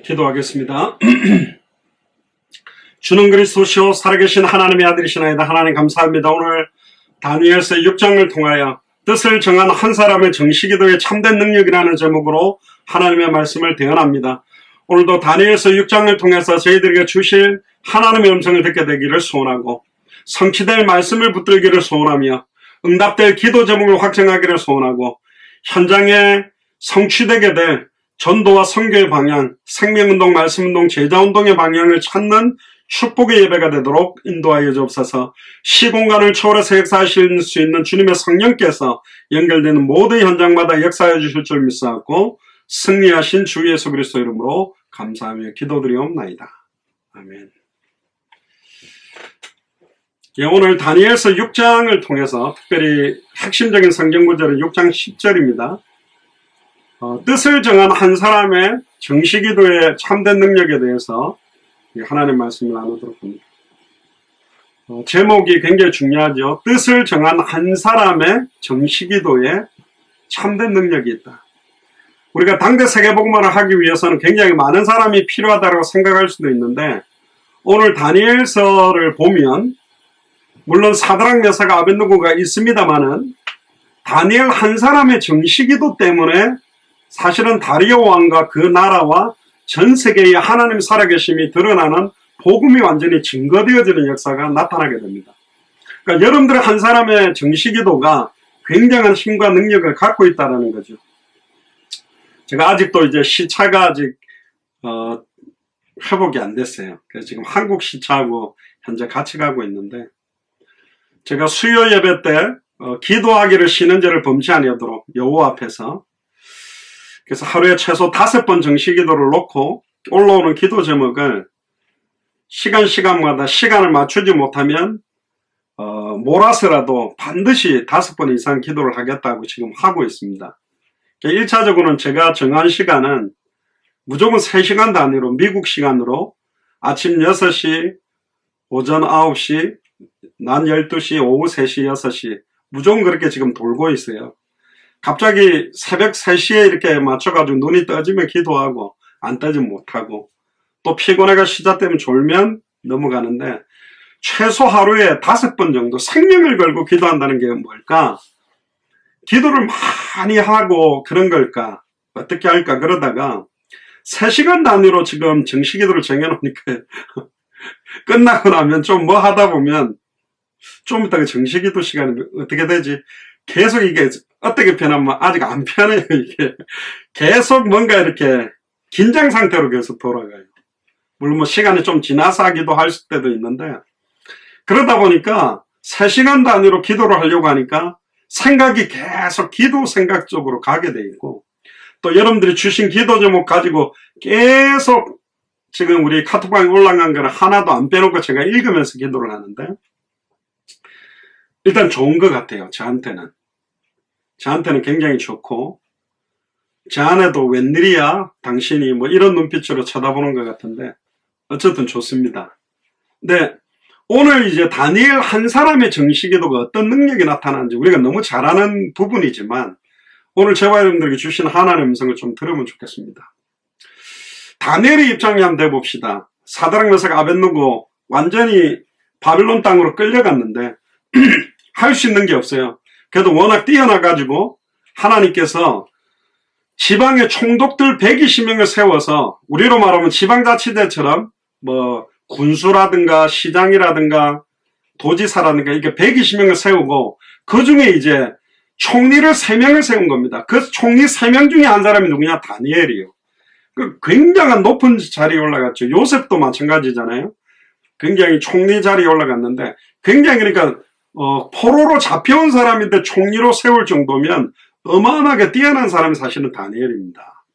기도하겠습니다. 주는 그리스도시요 살아계신 하나님의 아들이시나이다. 하나님 감사합니다. 오늘 다니엘서 6장을 통하여 뜻을 정한 한 사람의 정시기도의 참된 능력이라는 제목으로 하나님의 말씀을 대언합니다. 오늘도 다니엘서 6장을 통해서 저희들에게 주실 하나님의 음성을 듣게 되기를 소원하고 성취될 말씀을 붙들기를 소원하며 응답될 기도 제목을 확정하기를 소원하고 현장에 성취되게 될 전도와 선교의 방향, 생명운동, 말씀운동, 제자운동의 방향을 찾는 축복의 예배가 되도록 인도하여 주옵소서. 시공간을 초월해서 역사하실 수 있는 주님의 성령께서 연결되는 모든 현장마다 역사해 주실 줄 믿사옵고 승리하신 주 예수 그리스도 이름으로 감사하며 기도드리옵나이다. 아멘. 오늘 다니엘서 6장을 통해서 특별히 핵심적인 성경 구절은 6장 10절입니다. 뜻을 정한 한 사람의 정시기도의 참된 능력에 대해서 하나님 말씀을 나누도록 합니다. 제목이 굉장히 중요하죠. 뜻을 정한 한 사람의 정시기도에 참된 능력이 있다. 우리가 당대 세계복음화를 하기 위해서는 굉장히 많은 사람이 필요하다고 생각할 수도 있는데 오늘 다니엘서를 보면 물론 사드락 메사가 아벳느고가 있습니다만은 다니엘 한 사람의 정시기도 때문에 사실은 다리오 왕과 그 나라와 전 세계의 하나님 살아계심이 드러나는 복음이 완전히 증거되어지는 역사가 나타나게 됩니다. 그러니까 여러분들의 한 사람의 정시기도가 굉장한 힘과 능력을 갖고 있다는 거죠. 제가 아직도 이제 시차가 아직 회복이 안 됐어요. 그래서 지금 한국 시차하고 현재 같이 가고 있는데 제가 수요 예배 때 기도하기를 쉬는 죄를 범치 아니하도록 여호와 앞에서 그래서 하루에 최소 5번 정시기도를 놓고 올라오는 기도 제목을 시간마다 시간을 맞추지 못하면 몰아서라도 반드시 5번 이상 기도를 하겠다고 지금 하고 있습니다. 1차적으로는 제가 정한 시간은 무조건 3시간 단위로 미국 시간으로 아침 6시, 오전 9시, 낮 12시, 오후 3시, 6시 무조건 그렇게 지금 돌고 있어요. 갑자기 새벽 3시에 이렇게 맞춰가지고 눈이 떠지면 기도하고 안 떠지면 못하고 또 피곤해가 시작되면 졸면 넘어가는데 최소 하루에 5번 정도 생명을 걸고 기도한다는 게 뭘까? 기도를 많이 하고 그런 걸까? 어떻게 할까? 그러다가 3시간 단위로 지금 정시기도를 정해놓으니까 끝나고 나면 좀 뭐 하다 보면 좀 이따가 정시기도 시간이 어떻게 되지? 계속 이게 어떻게 편하면 아직 안 편해요. 이게 계속 뭔가 이렇게 긴장 상태로 계속 돌아가요. 물론 뭐 시간이 좀 지나서 하기도 할 때도 있는데 그러다 보니까 3시간 단위로 기도를 하려고 하니까 생각이 계속 기도 생각 쪽으로 가게 돼 있고 또 여러분들이 주신 기도 제목 가지고 계속 지금 우리 카톡방에 올라간 거는 하나도 안 빼놓고 제가 읽으면서 기도를 하는데 일단 좋은 것 같아요. 저한테는 굉장히 좋고 제 아내도 웬일이야 당신이 뭐 이런 눈빛으로 쳐다보는 것 같은데 어쨌든 좋습니다. 근데 오늘 이제 다니엘 한 사람의 정시기도가 어떤 능력이 나타나는지 우리가 너무 잘 아는 부분이지만 오늘 제가 여러분들에게 주신 하나님의 음성을 좀 들으면 좋겠습니다. 다니엘의 입장에 한번 대봅시다. 사드락 메삭 아벳느고 완전히 바빌론 땅으로 끌려갔는데 할 수 있는 게 없어요. 그래도 워낙 뛰어나가지고 하나님께서 지방의 총독들 120명을 세워서 우리로 말하면 지방자치대처럼 뭐 군수라든가 시장이라든가 도지사라든가 이렇게 120명을 세우고 그 중에 이제 총리를 3명을 세운 겁니다. 그 총리 3명 중에 한 사람이 누구냐? 다니엘이요. 그 굉장한 높은 자리에 올라갔죠. 요셉도 마찬가지잖아요. 굉장히 총리 자리에 올라갔는데 굉장히 그러니까 포로로 잡혀온 사람인데 총리로 세울 정도면 어마어마하게 뛰어난 사람이 사실은 다니엘입니다.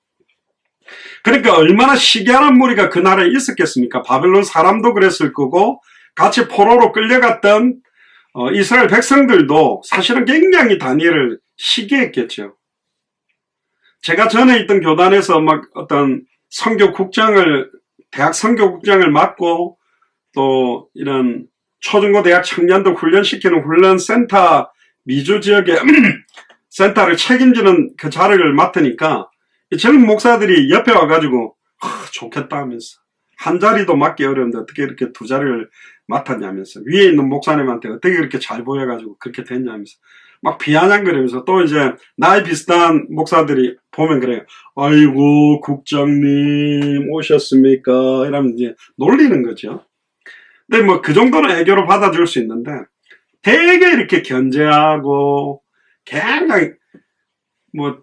그러니까 얼마나 시기한 무리가 그 나라에 있었겠습니까? 바벨론 사람도 그랬을 거고 같이 포로로 끌려갔던 이스라엘 백성들도 사실은 굉장히 다니엘을 시기했겠죠. 제가 전에 있던 교단에서 막 어떤 대학 선교국장을 맡고 또 이런 초중고 대학 청년들 훈련시키는 훈련센터 미주 지역의 센터를 책임지는 그 자리를 맡으니까 젊은 목사들이 옆에 와가지고 좋겠다 하면서 한 자리도 맡기 어려운데 어떻게 이렇게 두 자리를 맡았냐면서 위에 있는 목사님한테 어떻게 그렇게 잘 보여가지고 그렇게 됐냐면서 막 비아냥거리면서 또 이제 나이 비슷한 목사들이 보면 그래요. 아이고 국장님 오셨습니까? 이러면 이제 놀리는 거죠. 근데 뭐 그 정도는 애교로 받아줄 수 있는데 되게 이렇게 견제하고 굉장히 뭐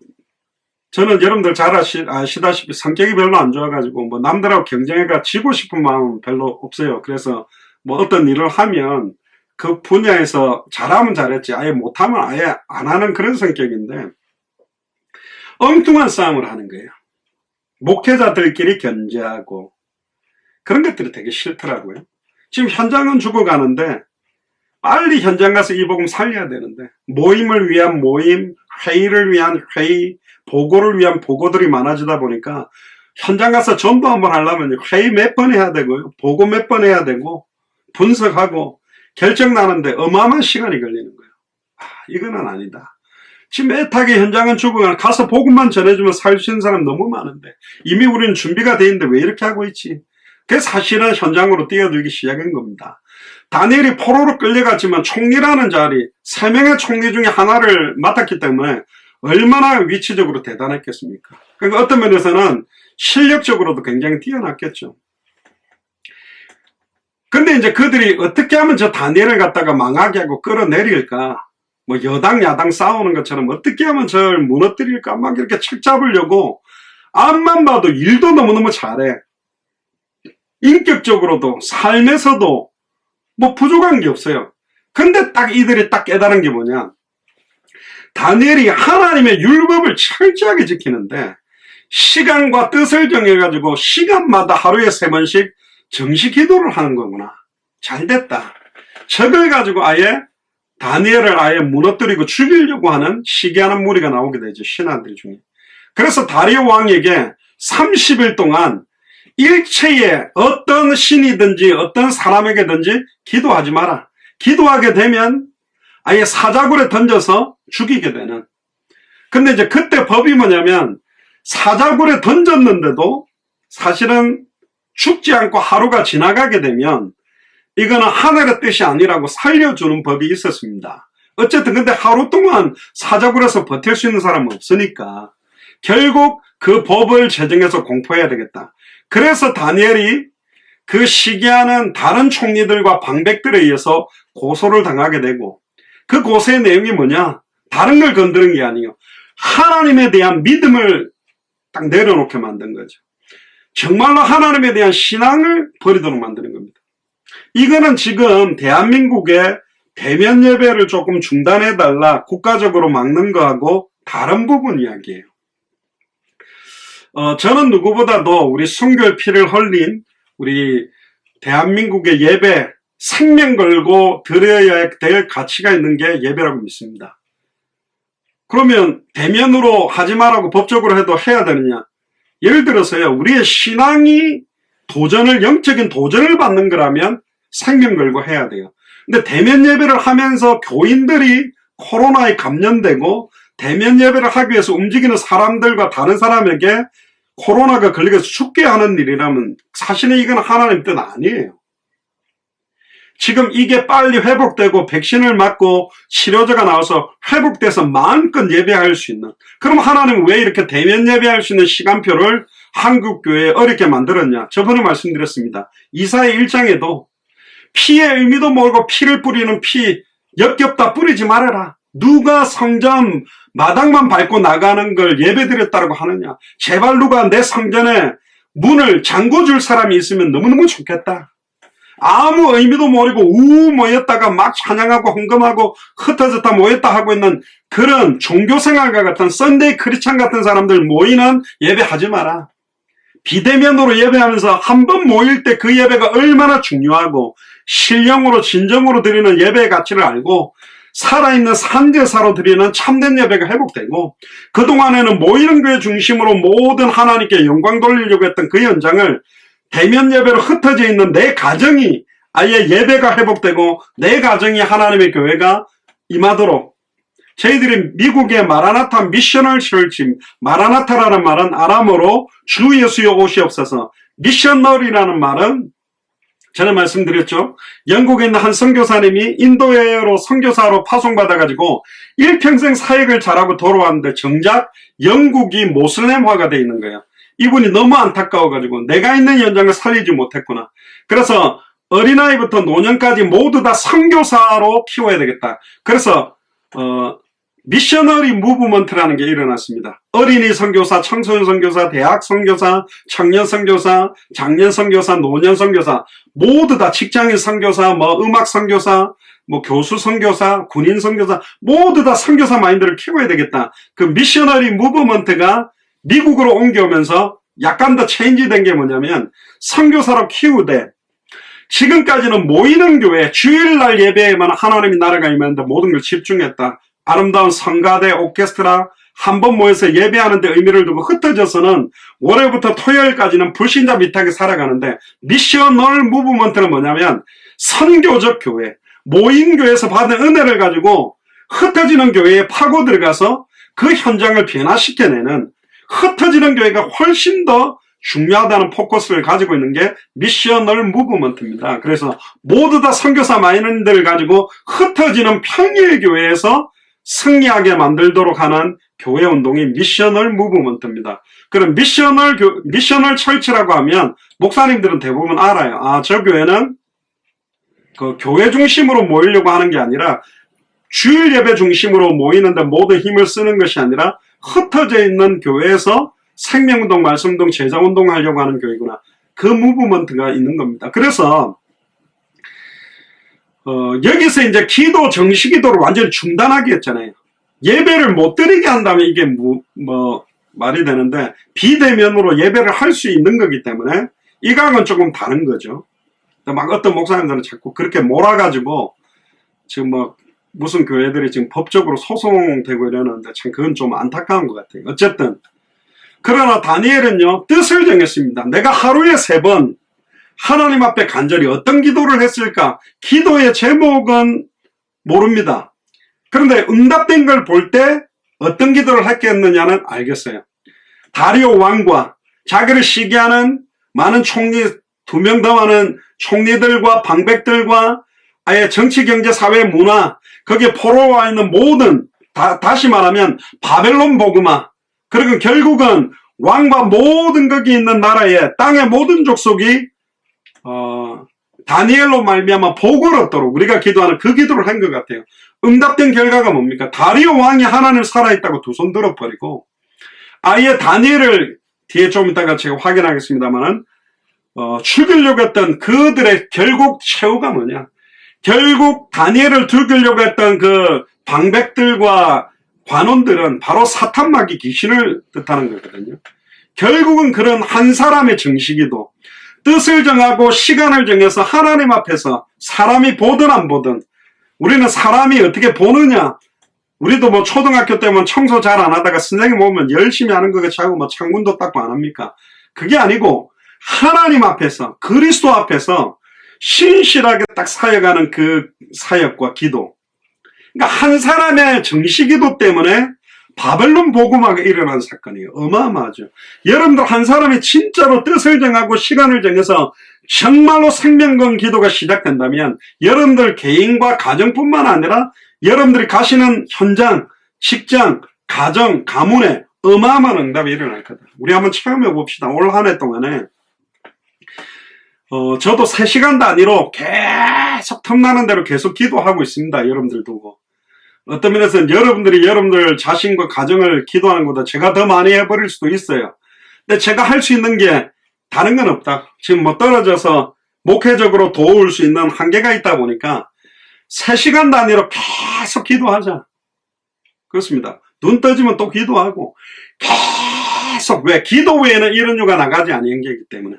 저는 여러분들 잘 아시다시피 성격이 별로 안 좋아가지고 뭐 남들하고 경쟁해가 지고 싶은 마음은 별로 없어요. 그래서 뭐 어떤 일을 하면 그 분야에서 잘하면 잘했지 아예 못하면 아예 안 하는 그런 성격인데 엉뚱한 싸움을 하는 거예요. 목회자들끼리 견제하고 그런 것들이 되게 싫더라고요. 지금 현장은 죽어가는데 빨리 현장 가서 이 복음 살려야 되는데 모임을 위한 모임, 회의를 위한 회의, 보고를 위한 보고들이 많아지다 보니까 현장 가서 전도 한번 하려면 회의 몇 번 해야 되고요. 보고 몇 번 해야 되고 분석하고 결정 나는데 어마어마한 시간이 걸리는 거예요. 이거는 아니다. 지금 애타게 현장은 죽어가는 가서 복음만 전해주면 살 수 있는 사람 너무 많은데 이미 우리는 준비가 돼 있는데 왜 이렇게 하고 있지? 그래서 사실은 현장으로 뛰어들기 시작한 겁니다. 다니엘이 포로로 끌려갔지만 총리라는 자리 3명의 총리 중에 하나를 맡았기 때문에 얼마나 위치적으로 대단했겠습니까? 그러니까 어떤 면에서는 실력적으로도 굉장히 뛰어났겠죠. 근데 이제 그들이 어떻게 하면 저 다니엘을 갖다가 망하게 하고 끌어내릴까? 뭐 여당 야당 싸우는 것처럼 어떻게 하면 저를 무너뜨릴까? 막 이렇게 책 잡으려고 앞만 봐도 일도 너무너무 잘해. 인격적으로도 삶에서도 뭐 부족한 게 없어요. 근데 딱 이들이 딱 깨달은 게 뭐냐? 다니엘이 하나님의 율법을 철저하게 지키는데 시간과 뜻을 정해가지고 시간마다 하루에 3번씩 정시 기도를 하는 거구나. 잘 됐다. 적을 가지고 아예 다니엘을 아예 무너뜨리고 죽이려고 하는 시기하는 무리가 나오게 되죠. 신하들 중에. 그래서 다리오 왕에게 30일 동안 일체의 어떤 신이든지 어떤 사람에게든지 기도하지 마라. 기도하게 되면 아예 사자굴에 던져서 죽이게 되는. 근데 이제 그때 법이 뭐냐면 사자굴에 던졌는데도 사실은 죽지 않고 하루가 지나가게 되면 이거는 하늘의 뜻이 아니라고 살려주는 법이 있었습니다. 어쨌든 근데 하루 동안 사자굴에서 버틸 수 있는 사람은 없으니까 결국 그 법을 제정해서 공포해야 되겠다. 그래서 다니엘이 그 시기하는 다른 총리들과 방백들에 의해서 고소를 당하게 되고 그 고소의 내용이 뭐냐? 다른 걸 건드는 게 아니에요. 하나님에 대한 믿음을 딱 내려놓게 만든 거죠. 정말로 하나님에 대한 신앙을 버리도록 만드는 겁니다. 이거는 지금 대한민국의 대면 예배를 조금 중단해달라 국가적으로 막는 거하고 다른 부분 이야기예요. 저는 누구보다도 우리 순교의 피를 흘린 우리 대한민국의 예배 생명 걸고 드려야 될 가치가 있는 게 예배라고 믿습니다. 그러면 대면으로 하지 말라고 법적으로 해도 해야 되느냐? 예를 들어서요, 우리의 신앙이 영적인 도전을 받는 거라면 생명 걸고 해야 돼요. 근데 대면 예배를 하면서 교인들이 코로나에 감염되고 대면 예배를 하기 위해서 움직이는 사람들과 다른 사람에게 코로나가 걸리게 죽게 하는 일이라면 사실은 이건 하나님 뜻 아니에요. 지금 이게 빨리 회복되고 백신을 맞고 치료제가 나와서 회복돼서 마음껏 예배할 수 있는, 그럼 하나님은 왜 이렇게 대면 예배할 수 있는 시간표를 한국교회에 어렵게 만들었냐? 저번에 말씀드렸습니다. 이사야 1장에도 피의 의미도 모르고 피를 뿌리는 피 역겹다 뿌리지 말아라. 누가 성전 마당만 밟고 나가는 걸 예배드렸다고 하느냐? 제발 누가 내 성전에 문을 잠궈줄 사람이 있으면 너무너무 좋겠다. 아무 의미도 모르고 모였다가 막 찬양하고 헌금하고 흩어졌다 모였다 하고 있는 그런 종교생활과 같은 썬데이 크리스찬 같은 사람들 모이는 예배하지 마라. 비대면으로 예배하면서 한 번 모일 때 그 예배가 얼마나 중요하고 신령으로 진정으로 드리는 예배의 가치를 알고 살아있는 산제사로 드리는 참된 예배가 회복되고, 그동안에는 모이는 교회 중심으로 모든 하나님께 영광 돌리려고 했던 그 현장을 대면 예배로 흩어져 있는 내 가정이 아예 예배가 회복되고 내 가정이 하나님의 교회가 임하도록 저희들이 미국의 마라나타 미셔널 철치, 마라나타라는 말은 아람어로 주 예수여 오시옵소서, 미셔널이라는 말은 전에 말씀드렸죠. 영국에 있는 한 선교사님이 인도에로 선교사로 파송받아가지고 일평생 사역을 잘하고 돌아왔는데 정작 영국이 모슬렘화가 돼 있는 거예요. 이분이 너무 안타까워가지고 내가 있는 현장을 살리지 못했구나. 그래서 어린아이부터 노년까지 모두 다 선교사로 키워야 되겠다. 그래서 미셔너리 무브먼트라는 게 일어났습니다. 어린이 선교사, 청소년 선교사, 대학 선교사, 청년 선교사, 장년 선교사, 노년 선교사, 모두 다 직장인 선교사, 음악 선교사, 교수 선교사, 군인 선교사, 모두 다 선교사 마인드를 키워야 되겠다. 그 미셔너리 무브먼트가 미국으로 옮겨오면서 약간 더 체인지된 게 뭐냐면 선교사로 키우되 지금까지는 모이는 교회, 주일날 예배에만 하나님의 나라가 임했는데 모든 걸 집중했다. 아름다운 성가대, 오케스트라 한 번 모여서 예배하는 데 의미를 두고 흩어져서는 월요일부터 토요일까지는 불신자 밑하게 살아가는데 미셔널 무브먼트는 뭐냐면 선교적 교회, 모인 교회에서 받은 은혜를 가지고 흩어지는 교회에 파고 들어가서 그 현장을 변화시켜내는 흩어지는 교회가 훨씬 더 중요하다는 포커스를 가지고 있는 게 미셔널 무브먼트입니다. 그래서 모두 다 선교사 마인드를 가지고 흩어지는 평일 교회에서 승리하게 만들도록 하는 교회 운동이 미셔널 무브먼트입니다. 그럼 미셔널 철치라고 하면 목사님들은 대부분 알아요. 아, 저 교회는 그 교회 중심으로 모이려고 하는 게 아니라 주일 예배 중심으로 모이는데 모든 힘을 쓰는 것이 아니라 흩어져 있는 교회에서 생명운동, 말씀운동, 제자운동 하려고 하는 교회구나. 그 무브먼트가 있는 겁니다. 그래서 여기서 이제 기도, 정시 기도를 완전히 중단하게 했잖아요. 예배를 못 드리게 한다면 이게 말이 되는데 비대면으로 예배를 할 수 있는 거기 때문에 이 각은 조금 다른 거죠. 막 어떤 목사님들은 자꾸 그렇게 몰아가지고 지금 무슨 교회들이 지금 법적으로 소송되고 이러는데 참 그건 좀 안타까운 것 같아요. 어쨌든 그러나 다니엘은요 뜻을 정했습니다. 내가 하루에 3번 하나님 앞에 간절히 어떤 기도를 했을까? 기도의 제목은 모릅니다. 그런데 응답된 걸 볼 때 어떤 기도를 했겠느냐는 알겠어요. 다리오 왕과 자기를 시기하는 많은 총리, 2명 더 많은 총리들과 방백들과 아예 정치, 경제, 사회, 문화 거기에 포로와 있는 모든 다시 말하면 바벨론 복음화 그리고 결국은 왕과 모든 거기 있는 나라의 땅의 모든 족속이 다니엘로 말미암아 복을 얻도록 우리가 기도하는 그 기도를 한 것 같아요. 응답된 결과가 뭡니까? 다리오 왕이 하나님 살아있다고 두 손 들어버리고 아예 다니엘을 뒤에 좀 이따가 제가 확인하겠습니다만은 죽이려고 했던 그들의 결국 최후가 뭐냐? 결국 다니엘을 죽이려고 했던 그 방백들과 관원들은 바로 사탄마귀 귀신을 뜻하는 거거든요. 결국은 그런 한 사람의 정식이도 뜻을 정하고 시간을 정해서 하나님 앞에서 사람이 보든 안 보든 우리는 사람이 어떻게 보느냐 우리도 초등학교 때면 청소 잘 안 하다가 선생님 오면 열심히 하는 것 같이 하고 창문도 닦고 안 합니까? 그게 아니고 하나님 앞에서 그리스도 앞에서 신실하게 딱 사역하는 그 사역과 기도 그러니까 한 사람의 정시기도 때문에 바벨론 복음화가 일어난 사건이에요. 어마어마하죠. 여러분들 한 사람이 진짜로 뜻을 정하고 시간을 정해서 정말로 생명건 기도가 시작된다면 여러분들 개인과 가정뿐만 아니라 여러분들이 가시는 현장, 직장, 가정, 가문에 어마어마한 응답이 일어날 거다. 우리 한번 체험해 봅시다. 올 한 해 동안에 저도 3시간 단위로 계속 틈나는 대로 계속 기도하고 있습니다. 여러분들 두고. 어떤 면에서는 여러분들 자신과 가정을 기도하는 것보다 제가 더 많이 해버릴 수도 있어요. 근데 제가 할 수 있는 게 다른 건 없다. 지금 떨어져서 목회적으로 도울 수 있는 한계가 있다 보니까 3시간 단위로 계속 기도하자. 그렇습니다. 눈 떠지면 또 기도하고 계속 왜? 기도 외에는 이런 유가 나가지 아니한 게이기 때문에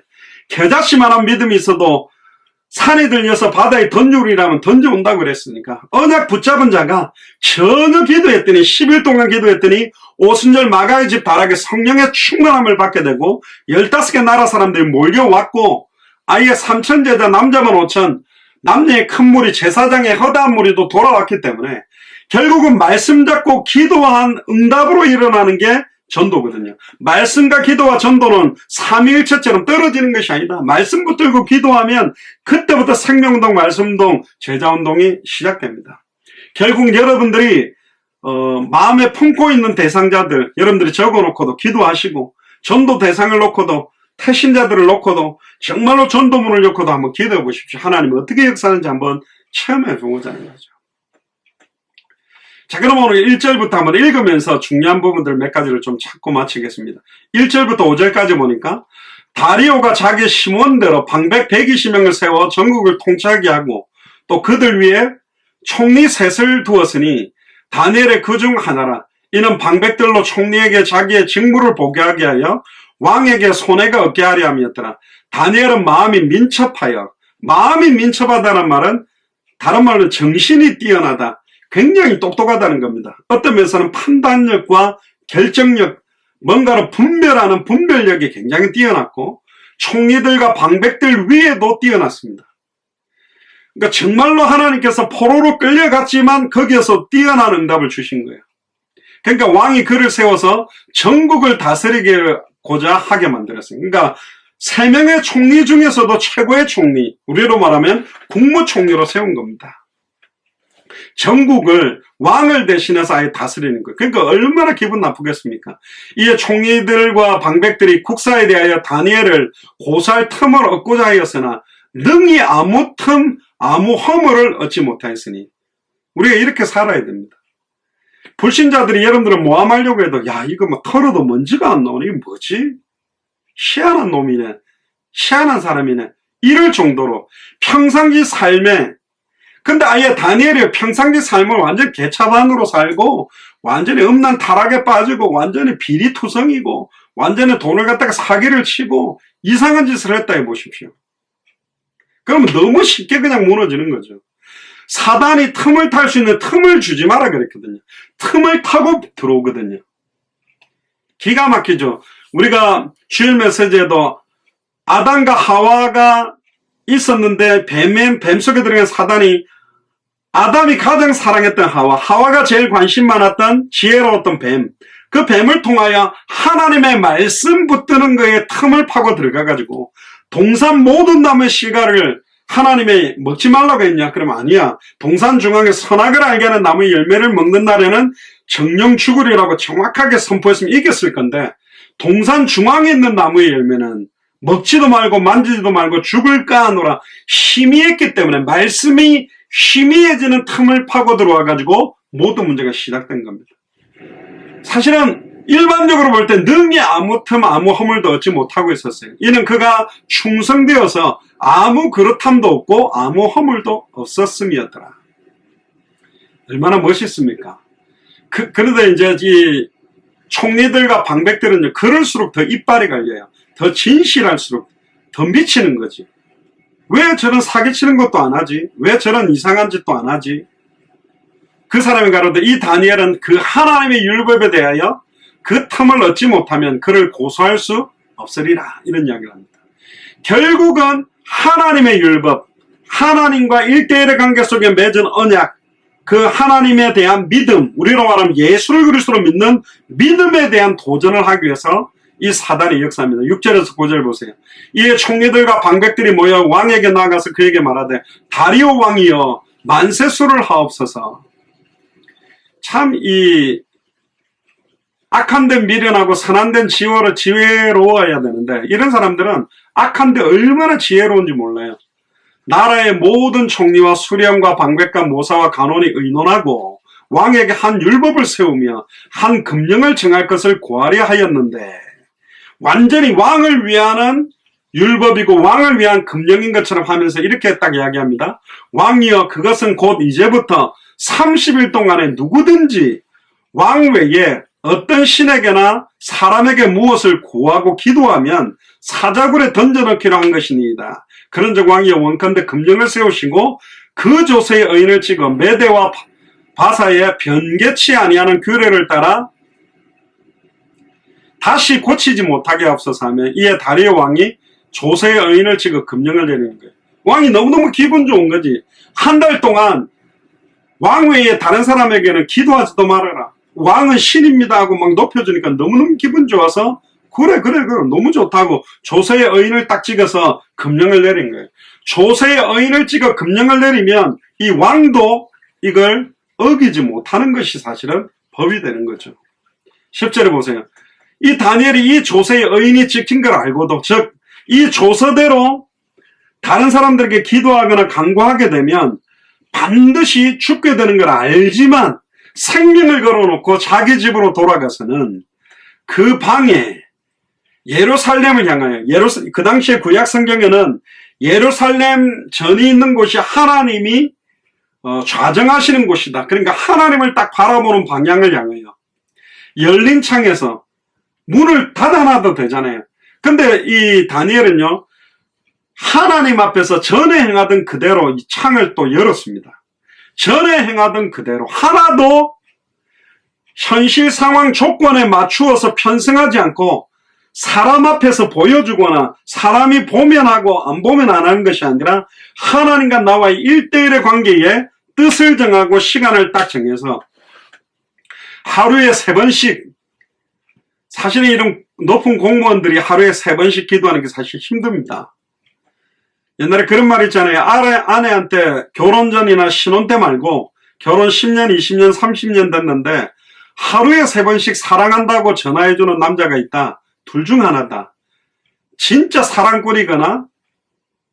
겨자씨만한 믿음이 있어도 산에 들려서 바다에 던주리라면 던져온다고 그랬으니까 언약 붙잡은 자가 전혀 기도했더니 10일 동안 기도했더니 오순절 마가의 집 바락에 성령의 충만함을 받게 되고 15개 나라 사람들이 몰려왔고 아예 3천 제자 남자만 5천 남녀의 큰 무리 제사장의 허다한 무리도 돌아왔기 때문에 결국은 말씀 잡고 기도한 응답으로 일어나는 게 전도거든요. 말씀과 기도와 전도는 삼위일체처럼 떨어지는 것이 아니다. 말씀 붙들고 기도하면 그때부터 생명운동, 말씀운동, 제자운동이 시작됩니다. 결국 여러분들이 마음에 품고 있는 대상자들, 여러분들이 적어놓고도 기도하시고, 전도 대상을 놓고도, 태신자들을 놓고도, 정말로 전도문을 놓고도 한번 기도해 보십시오. 하나님이 어떻게 역사하는지 한번 체험해 보자는 거죠. 자, 그럼 오늘 1절부터 한번 읽으면서 중요한 부분들 몇 가지를 좀 찾고 마치겠습니다. 1절부터 5절까지 보니까 다리오가 자기 심원대로 방백 120명을 세워 전국을 통치하게 하고 또 그들 위에 총리 셋을 두었으니 다니엘의 그 중 하나라. 이는 방백들로 총리에게 자기의 직무를 보게 하게 하여 왕에게 손해가 없게 하려 함이었더라. 다니엘은 마음이 민첩하다는 말은 다른 말로 정신이 뛰어나다. 굉장히 똑똑하다는 겁니다. 어떤 면에서는 판단력과 결정력, 뭔가를 분별하는 분별력이 굉장히 뛰어났고 총리들과 방백들 위에도 뛰어났습니다. 그러니까 정말로 하나님께서 포로로 끌려갔지만 거기에서 뛰어난 응답을 주신 거예요. 그러니까 왕이 그를 세워서 전국을 다스리고자 하게 만들었어요. 그러니까 3명의 총리 중에서도 최고의 총리, 우리로 말하면 국무총리로 세운 겁니다. 전국을 왕을 대신해서 아예 다스리는 거예요. 그러니까 얼마나 기분 나쁘겠습니까? 이에 총리들과 방백들이 국사에 대하여 다니엘을 고소할 틈을 얻고자 하였으나 능히 아무 틈, 아무 허물을 얻지 못하였으니 우리가 이렇게 살아야 됩니다. 불신자들이 여러분들은 모함하려고 해도 야 이거 뭐 털어도 먼지가 안 나오네. 이게 뭐지? 희한한 놈이네. 희한한 사람이네. 이럴 정도로 평상시 삶에 근데 아예 다니엘이 평상시 삶을 완전 개차반으로 살고 완전히 음란 타락에 빠지고 완전히 비리투성이고 완전히 돈을 갖다가 사기를 치고 이상한 짓을 했다 해보십시오. 그러면 너무 쉽게 그냥 무너지는 거죠. 사단이 틈을 탈 수 있는 틈을 주지 마라 그랬거든요. 틈을 타고 들어오거든요. 기가 막히죠. 우리가 주일 메시지에도 아담과 하와가 있었는데 뱀 속에 들어간 사단이 아담이 가장 사랑했던 하와가 제일 관심 많았던 지혜로웠던 뱀, 그 뱀을 통하여 하나님의 말씀 붙드는 거에 틈을 파고 들어가가지고 동산 모든 나무의 씨가를 하나님의 먹지 말라고 했냐? 그러면 아니야. 동산 중앙에 선악을 알게 하는 나무의 열매를 먹는 날에는 정령 죽으리라고 정확하게 선포했으면 이겼을 건데 동산 중앙에 있는 나무의 열매는 먹지도 말고 만지지도 말고 죽을까 하노라 희미했기 때문에 말씀이 희미해지는 틈을 파고 들어와가지고 모든 문제가 시작된 겁니다. 사실은 일반적으로 볼 때 능히 아무 틈 아무 허물도 얻지 못하고 있었어요. 이는 그가 충성되어서 아무 그릇함도 없고 아무 허물도 없었음이었더라. 얼마나 멋있습니까? 그런데 이제 이 총리들과 방백들은 그럴수록 더 이빨이 갈려요. 더 진실할수록 더 미치는 거지. 왜 저런 사기치는 것도 안 하지? 왜 저런 이상한 짓도 안 하지? 그 사람이 가로되 이 다니엘은 그 하나님의 율법에 대하여 그 틈을 얻지 못하면 그를 고소할 수 없으리라. 이런 이야기를 합니다. 결국은 하나님의 율법, 하나님과 1대1의 관계 속에 맺은 언약, 그 하나님에 대한 믿음, 우리로 말하면 예수를 그리스도로 믿는 믿음에 대한 도전을 하기 위해서 이 사단의 역사입니다. 6절에서 9절 보세요. 이에 총리들과 방백들이 모여 왕에게 나가서 그에게 말하되 다리오 왕이여 만세수를 하옵소서. 참 이 악한 데 미련하고 선한 데는 지혜로워야 되는데 이런 사람들은 악한 데 얼마나 지혜로운지 몰라요. 나라의 모든 총리와 수령과 방백과 모사와 간원이 의논하고 왕에게 한 율법을 세우며 한 금령을 정할 것을 고하려 하였는데 완전히 왕을 위하는 율법이고 왕을 위한 금령인 것처럼 하면서 이렇게 딱 이야기합니다. 왕이여 그것은 곧 이제부터 30일 동안에 누구든지 왕 외에 어떤 신에게나 사람에게 무엇을 구하고 기도하면 사자굴에 던져넣기로 한 것이니이다. 그런즉 왕이여 원컨대 금령을 세우시고 그 조세의 의인을 찍어 메대와 바사에 변개치 아니하는 규례를 따라 다시 고치지 못하게 하옵소서 하며 이에 다리오 왕이 조세의 의인을 찍어 금령을 내리는 거예요. 왕이 너무너무 기분 좋은 거지. 한 달 동안 왕 외에 다른 사람에게는 기도하지도 말아라. 왕은 신입니다 하고 막 높여주니까 너무너무 기분 좋아서 그래 너무 좋다고 조서의 의인을 딱 찍어서 금령을 내린 거예요. 조서의 의인을 찍어 금령을 내리면 이 왕도 이걸 어기지 못하는 것이 사실은 법이 되는 거죠. 10절에 보세요. 이 다니엘이 이 조서의 의인이 찍힌 걸 알고도, 즉 이 조서대로 다른 사람들에게 기도하거나 간구하게 되면 반드시 죽게 되는 걸 알지만 생명을 걸어놓고 자기 집으로 돌아가서는 그 방에 예루살렘을 향하여, 그 당시에 구약 성경에는 예루살렘 전이 있는 곳이 하나님이 좌정하시는 곳이다. 그러니까 하나님을 딱 바라보는 방향을 향하여 열린 창에서 문을 닫아놔도 되잖아요. 근데 이 다니엘은요, 하나님 앞에서 전에 행하던 그대로 이 창을 또 열었습니다. 전에 행하던 그대로 하나도 현실 상황 조건에 맞추어서 편승하지 않고 사람 앞에서 보여주거나 사람이 보면 하고 안 보면 안 하는 것이 아니라 하나님과 나와의 1대1의 관계에 뜻을 정하고 시간을 딱 정해서 하루에 3번씩, 사실은 이런 높은 공무원들이 하루에 3번씩 기도하는 게 사실 힘듭니다. 옛날에 그런 말 있잖아요. 아내한테 결혼 전이나 신혼 때 말고 결혼 10년, 20년, 30년 됐는데 하루에 3번씩 사랑한다고 전화해주는 남자가 있다. 둘 중 하나다. 진짜 사랑꾼이거나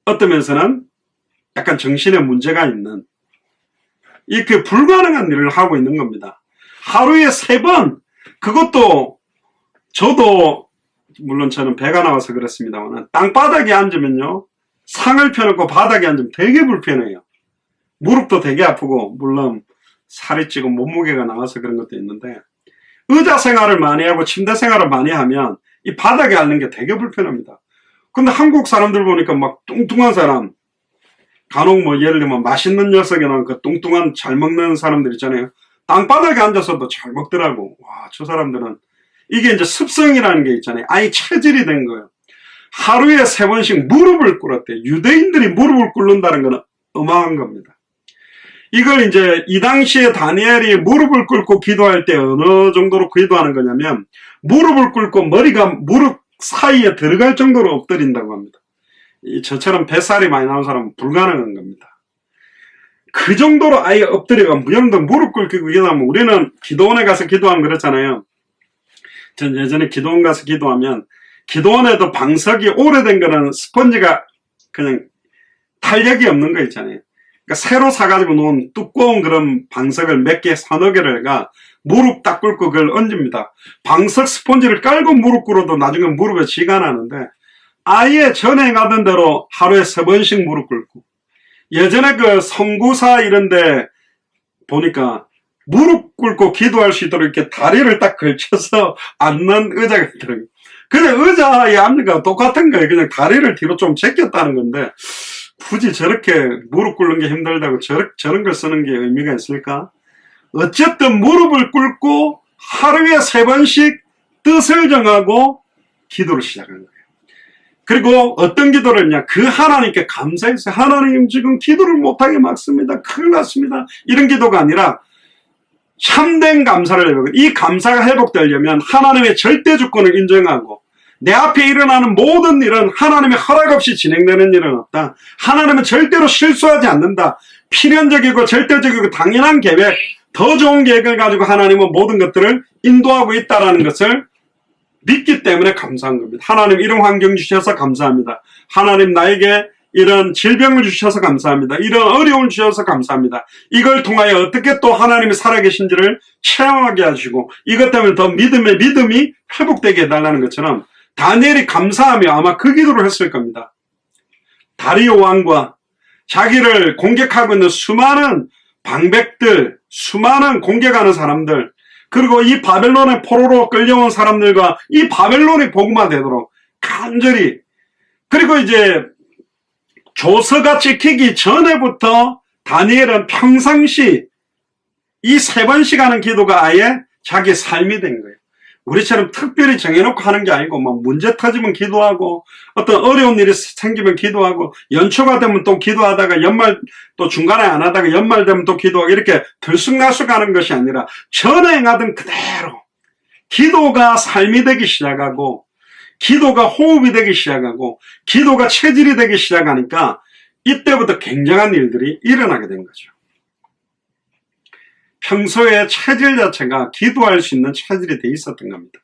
어떤 면에서는 약간 정신에 문제가 있는, 이렇게 불가능한 일을 하고 있는 겁니다. 하루에 3번, 그것도 저도 물론 저는 배가 나와서 그렇습니다만 땅바닥에 앉으면요, 상을 펴놓고 바닥에 앉으면 되게 불편해요. 무릎도 되게 아프고, 물론 살이 찌고 몸무게가 나와서 그런 것도 있는데, 의자 생활을 많이 하고 침대 생활을 많이 하면 이 바닥에 앉는 게 되게 불편합니다. 근데 한국 사람들 보니까 막 뚱뚱한 사람, 간혹 뭐 예를 들면 맛있는 녀석이나 그 뚱뚱한 잘 먹는 사람들 있잖아요. 땅바닥에 앉아서도 잘 먹더라고. 와, 저 사람들은 이게 이제 습성이라는 게 있잖아요. 아예 체질이 된 거예요. 하루에 3번씩 무릎을 꿇었대. 유대인들이 무릎을 꿇는다는 건 어마어마한 겁니다. 이걸 이제 이 당시에 다니엘이 무릎을 꿇고 기도할 때 어느 정도로 기도하는 거냐면, 무릎을 꿇고 머리가 무릎 사이에 들어갈 정도로 엎드린다고 합니다. 저처럼 뱃살이 많이 나온 사람은 불가능한 겁니다. 그 정도로 아예 엎드려가 무용도 무릎 꿇고 기도하면, 우리는 기도원에 가서 기도하면 그렇잖아요. 전 예전에 기도원 가서 기도하면, 기도원에도 방석이 오래된 거는 스펀지가 그냥 탄력이 없는 거 있잖아요. 그러니까 새로 사가지고 놓은 두꺼운 그런 방석을 몇 개, 서너 개를 가 무릎 딱 꿇고 그걸 얹습니다. 방석 스펀지를 깔고 무릎 꿇어도 나중에 무릎에 쥐가 나는데, 아예 전에 행하던 대로 하루에 3번씩 무릎 꿇고, 예전에 그 성구사 이런데 보니까 무릎 꿇고 기도할 수 있도록 이렇게 다리를 딱 걸쳐서 앉는 의자가 있더라고요. 그냥 의자에 앉는가 똑같은 거예요. 그냥 다리를 뒤로 좀 제꼈다는 건데, 굳이 저렇게 무릎 꿇는 게 힘들다고 저런 걸 쓰는 게 의미가 있을까? 어쨌든 무릎을 꿇고 하루에 3번씩 뜻을 정하고 기도를 시작한 거예요. 그리고 어떤 기도를 했냐? 그 하나님께 감사했어요. 하나님, 지금 기도를 못하게 막습니다. 큰일 났습니다. 이런 기도가 아니라 참된 감사를 회복해요. 이 감사가 회복되려면 하나님의 절대 주권을 인정하고, 내 앞에 일어나는 모든 일은 하나님의 허락 없이 진행되는 일은 없다. 하나님은 절대로 실수하지 않는다. 필연적이고 절대적이고 당연한 계획, 더 좋은 계획을 가지고 하나님은 모든 것들을 인도하고 있다는 것을 믿기 때문에 감사한 겁니다. 하나님, 이런 환경 주셔서 감사합니다. 하나님, 나에게 이런 질병을 주셔서 감사합니다. 이런 어려움을 주셔서 감사합니다. 이걸 통하여 어떻게 또 하나님이 살아계신지를 체험하게 하시고, 이것 때문에 더 믿음이 회복되게 해달라는 것처럼 다니엘이 감사하며 아마 그 기도를 했을 겁니다. 다리오 왕과 자기를 공격하고 있는 수많은 방백들, 수많은 공격하는 사람들, 그리고 이 바벨론의 포로로 끌려온 사람들과 이 바벨론이 복음화되도록 간절히, 그리고 이제 조서가 찍히기 전에부터 다니엘은 평상시 이 3번씩 하는 기도가 아예 자기 삶이 된 거예요. 우리처럼 특별히 정해놓고 하는 게 아니고 막 문제 터지면 기도하고 어떤 어려운 일이 생기면 기도하고 연초가 되면 또 기도하다가 연말 또 중간에 안 하다가 연말 되면 또 기도하고 이렇게 들쑥날쑥하는 것이 아니라 전에 행하던 그대로 기도가 삶이 되기 시작하고 기도가 호흡이 되기 시작하고 기도가 체질이 되기 시작하니까 이때부터 굉장한 일들이 일어나게 된 거죠. 평소에 체질 자체가 기도할 수 있는 체질이 돼 있었던 겁니다.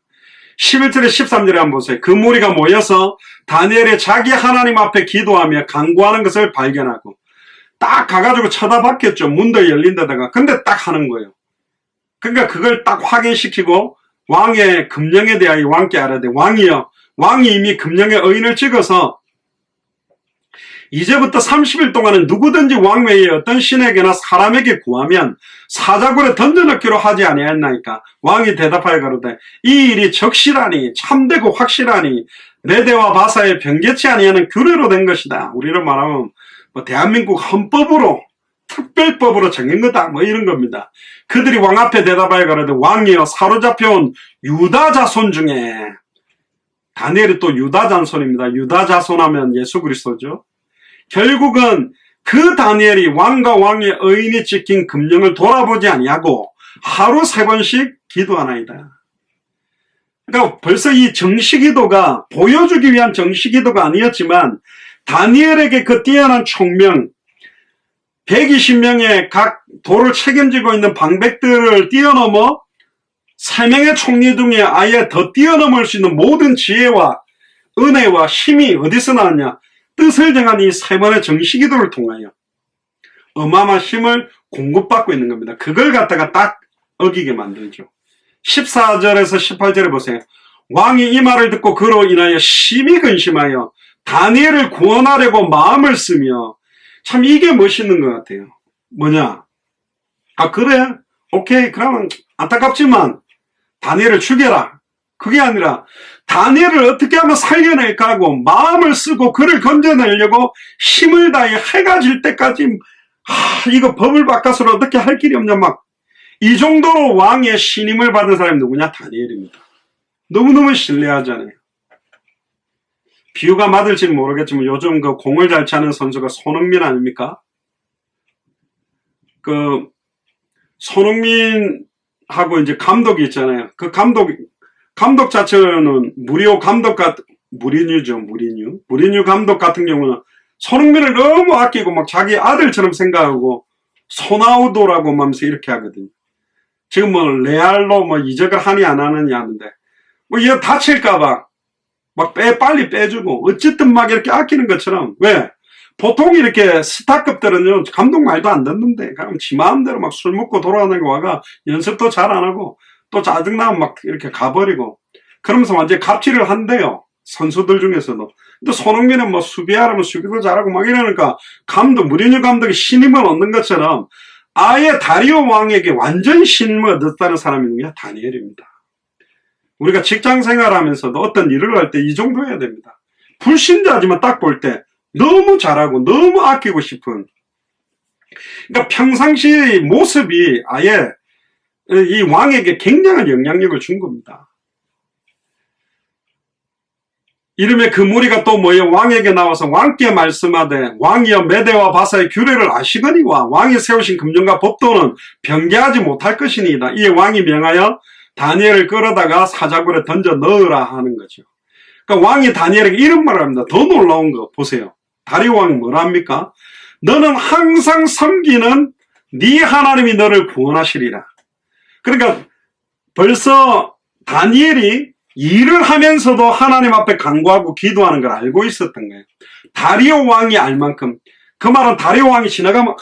11절에 13절에 한번 보세요. 그 무리가 모여서 다니엘이 자기 하나님 앞에 기도하며 간구하는 것을 발견하고 딱 가가지고 쳐다봤겠죠. 문도 열린 데다가. 근데 딱 하는 거예요. 그러니까 그걸 딱 확인시키고 왕의 금령에 대하여 왕께 알아야 돼. 왕이 이미 금령의 의인을 찍어서 이제부터 30일 동안은 누구든지 왕 외에 어떤 신에게나 사람에게 구하면 사자굴에 던져넣기로 하지 아니하였나이까. 왕이 대답하여 가로되 이 일이 적실하니 참되고 확실하니 메대와 바사에 변개치 아니하는 규례로 된 것이다. 우리로 말하면 뭐 대한민국 헌법으로 특별법으로 정한 거다. 뭐 이런 겁니다. 그들이 왕 앞에 대답하여 가로되 왕이여 사로잡혀온 유다 자손 중에 다니엘이 또 유다 자손입니다. 유다 자손하면 예수 그리스도죠. 결국은 그 다니엘이 왕과 왕의 의인이 지킨 금령을 돌아보지 아니하고 하루 3번씩 기도하나이다. 그러니까 벌써 이 정시기도가 보여주기 위한 정시기도가 아니었지만 다니엘에게 그 뛰어난 총명 120명의 각 도를 책임지고 있는 방백들을 뛰어넘어 3명의 총리 중에 아예 더 뛰어넘을 수 있는 모든 지혜와 은혜와 힘이 어디서 나왔냐? 뜻을 정한 이 3번의 정시기도를 통하여 어마어마한 힘을 공급받고 있는 겁니다. 그걸 갖다가 딱 어기게 만들죠. 14절에서 18절에 보세요. 왕이 이 말을 듣고 그로 인하여 심히 근심하여 다니엘을 구원하려고 마음을 쓰며 참 이게 멋있는 것 같아요. 뭐냐? 아 그래? 오케이 그러면 안타깝지만 다니엘을 죽여라. 그게 아니라 다니엘을 어떻게 하면 살려낼까 하고 마음을 쓰고 그를 건져내려고 힘을 다해 해가 질 때까지 이거 법을 바꿔서 어떻게 할 길이 없냐 막 이 정도로 왕의 신임을 받은 사람이 누구냐? 다니엘입니다. 너무너무 신뢰하잖아요. 비유가 맞을지는 모르겠지만 요즘 그 공을 잘 차는 선수가 손흥민 아닙니까? 그 손흥민하고 이제 감독이 있잖아요. 그 감독 자체는 무리뉴 감독 같은 경우는 손흥민을 너무 아끼고 막 자기 아들처럼 생각하고 소나우도라고 하면서 이렇게 하거든요. 지금 뭐 레알로 뭐 이적을 하니 안 하느냐 하는데 뭐 얘 다칠까봐 막 빨리 빼주고 어쨌든 막 이렇게 아끼는 것처럼 왜? 보통 이렇게 스타급들은요 감독 말도 안 듣는데 그럼 지 마음대로 막 술 먹고 돌아다니고 와가 연습도 잘 안 하고 또 짜증나면 막 이렇게 가버리고 그러면서 완전히 갑질을 한대요. 선수들 중에서도. 또 손흥민은 뭐 수비하라면 수비도 잘하고 막 이러니까 무리뉴 감독이 신임을 얻는 것처럼 아예 다리오 왕에게 완전 신임을 얻었다는 사람이 누구냐? 다니엘입니다. 우리가 직장 생활하면서도 어떤 일을 할 때 이 정도 해야 됩니다. 불신자지만 딱 볼 때 너무 잘하고 너무 아끼고 싶은 그러니까 평상시 모습이 아예 이 왕에게 굉장한 영향력을 준 겁니다. 이름에 그 무리가 또 모여 왕에게 나와서 왕께 말씀하되 왕이여 메대와 바사의 규례를 아시거니와 왕이 세우신 금령과 법도는 변개하지 못할 것이니이다. 이에 왕이 명하여 다니엘을 끌어다가 사자굴에 던져 넣으라 하는 거죠. 그러니까 왕이 다니엘에게 이런 말을 합니다. 더 놀라운 거 보세요. 다리오 왕이 뭐라 합니까? 너는 항상 섬기는 네 하나님이 너를 구원하시리라. 그러니까 벌써 다니엘이 일을 하면서도 하나님 앞에 간구하고 기도하는 걸 알고 있었던 거예요. 다리오 왕이 알 만큼 그 말은 다리오 왕이 지나가면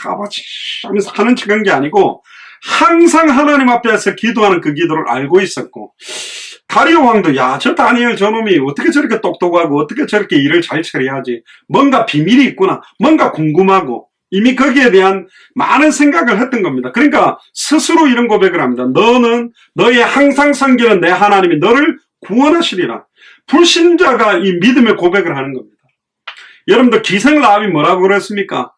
아버지 하면서 하는 척한 게 아니고 항상 하나님 앞에서 기도하는 그 기도를 알고 있었고 다리오 왕도 야 저 다니엘 저놈이 어떻게 저렇게 똑똑하고 어떻게 저렇게 일을 잘 처리하지 뭔가 비밀이 있구나 뭔가 궁금하고 이미 거기에 대한 많은 생각을 했던 겁니다. 그러니까 스스로 이런 고백을 합니다. 너는 너의 항상 섬기는 내 하나님이 너를 구원하시리라. 불신자가 이 믿음의 고백을 하는 겁니다. 여러분들 기생 라합이 뭐라고 그랬습니까?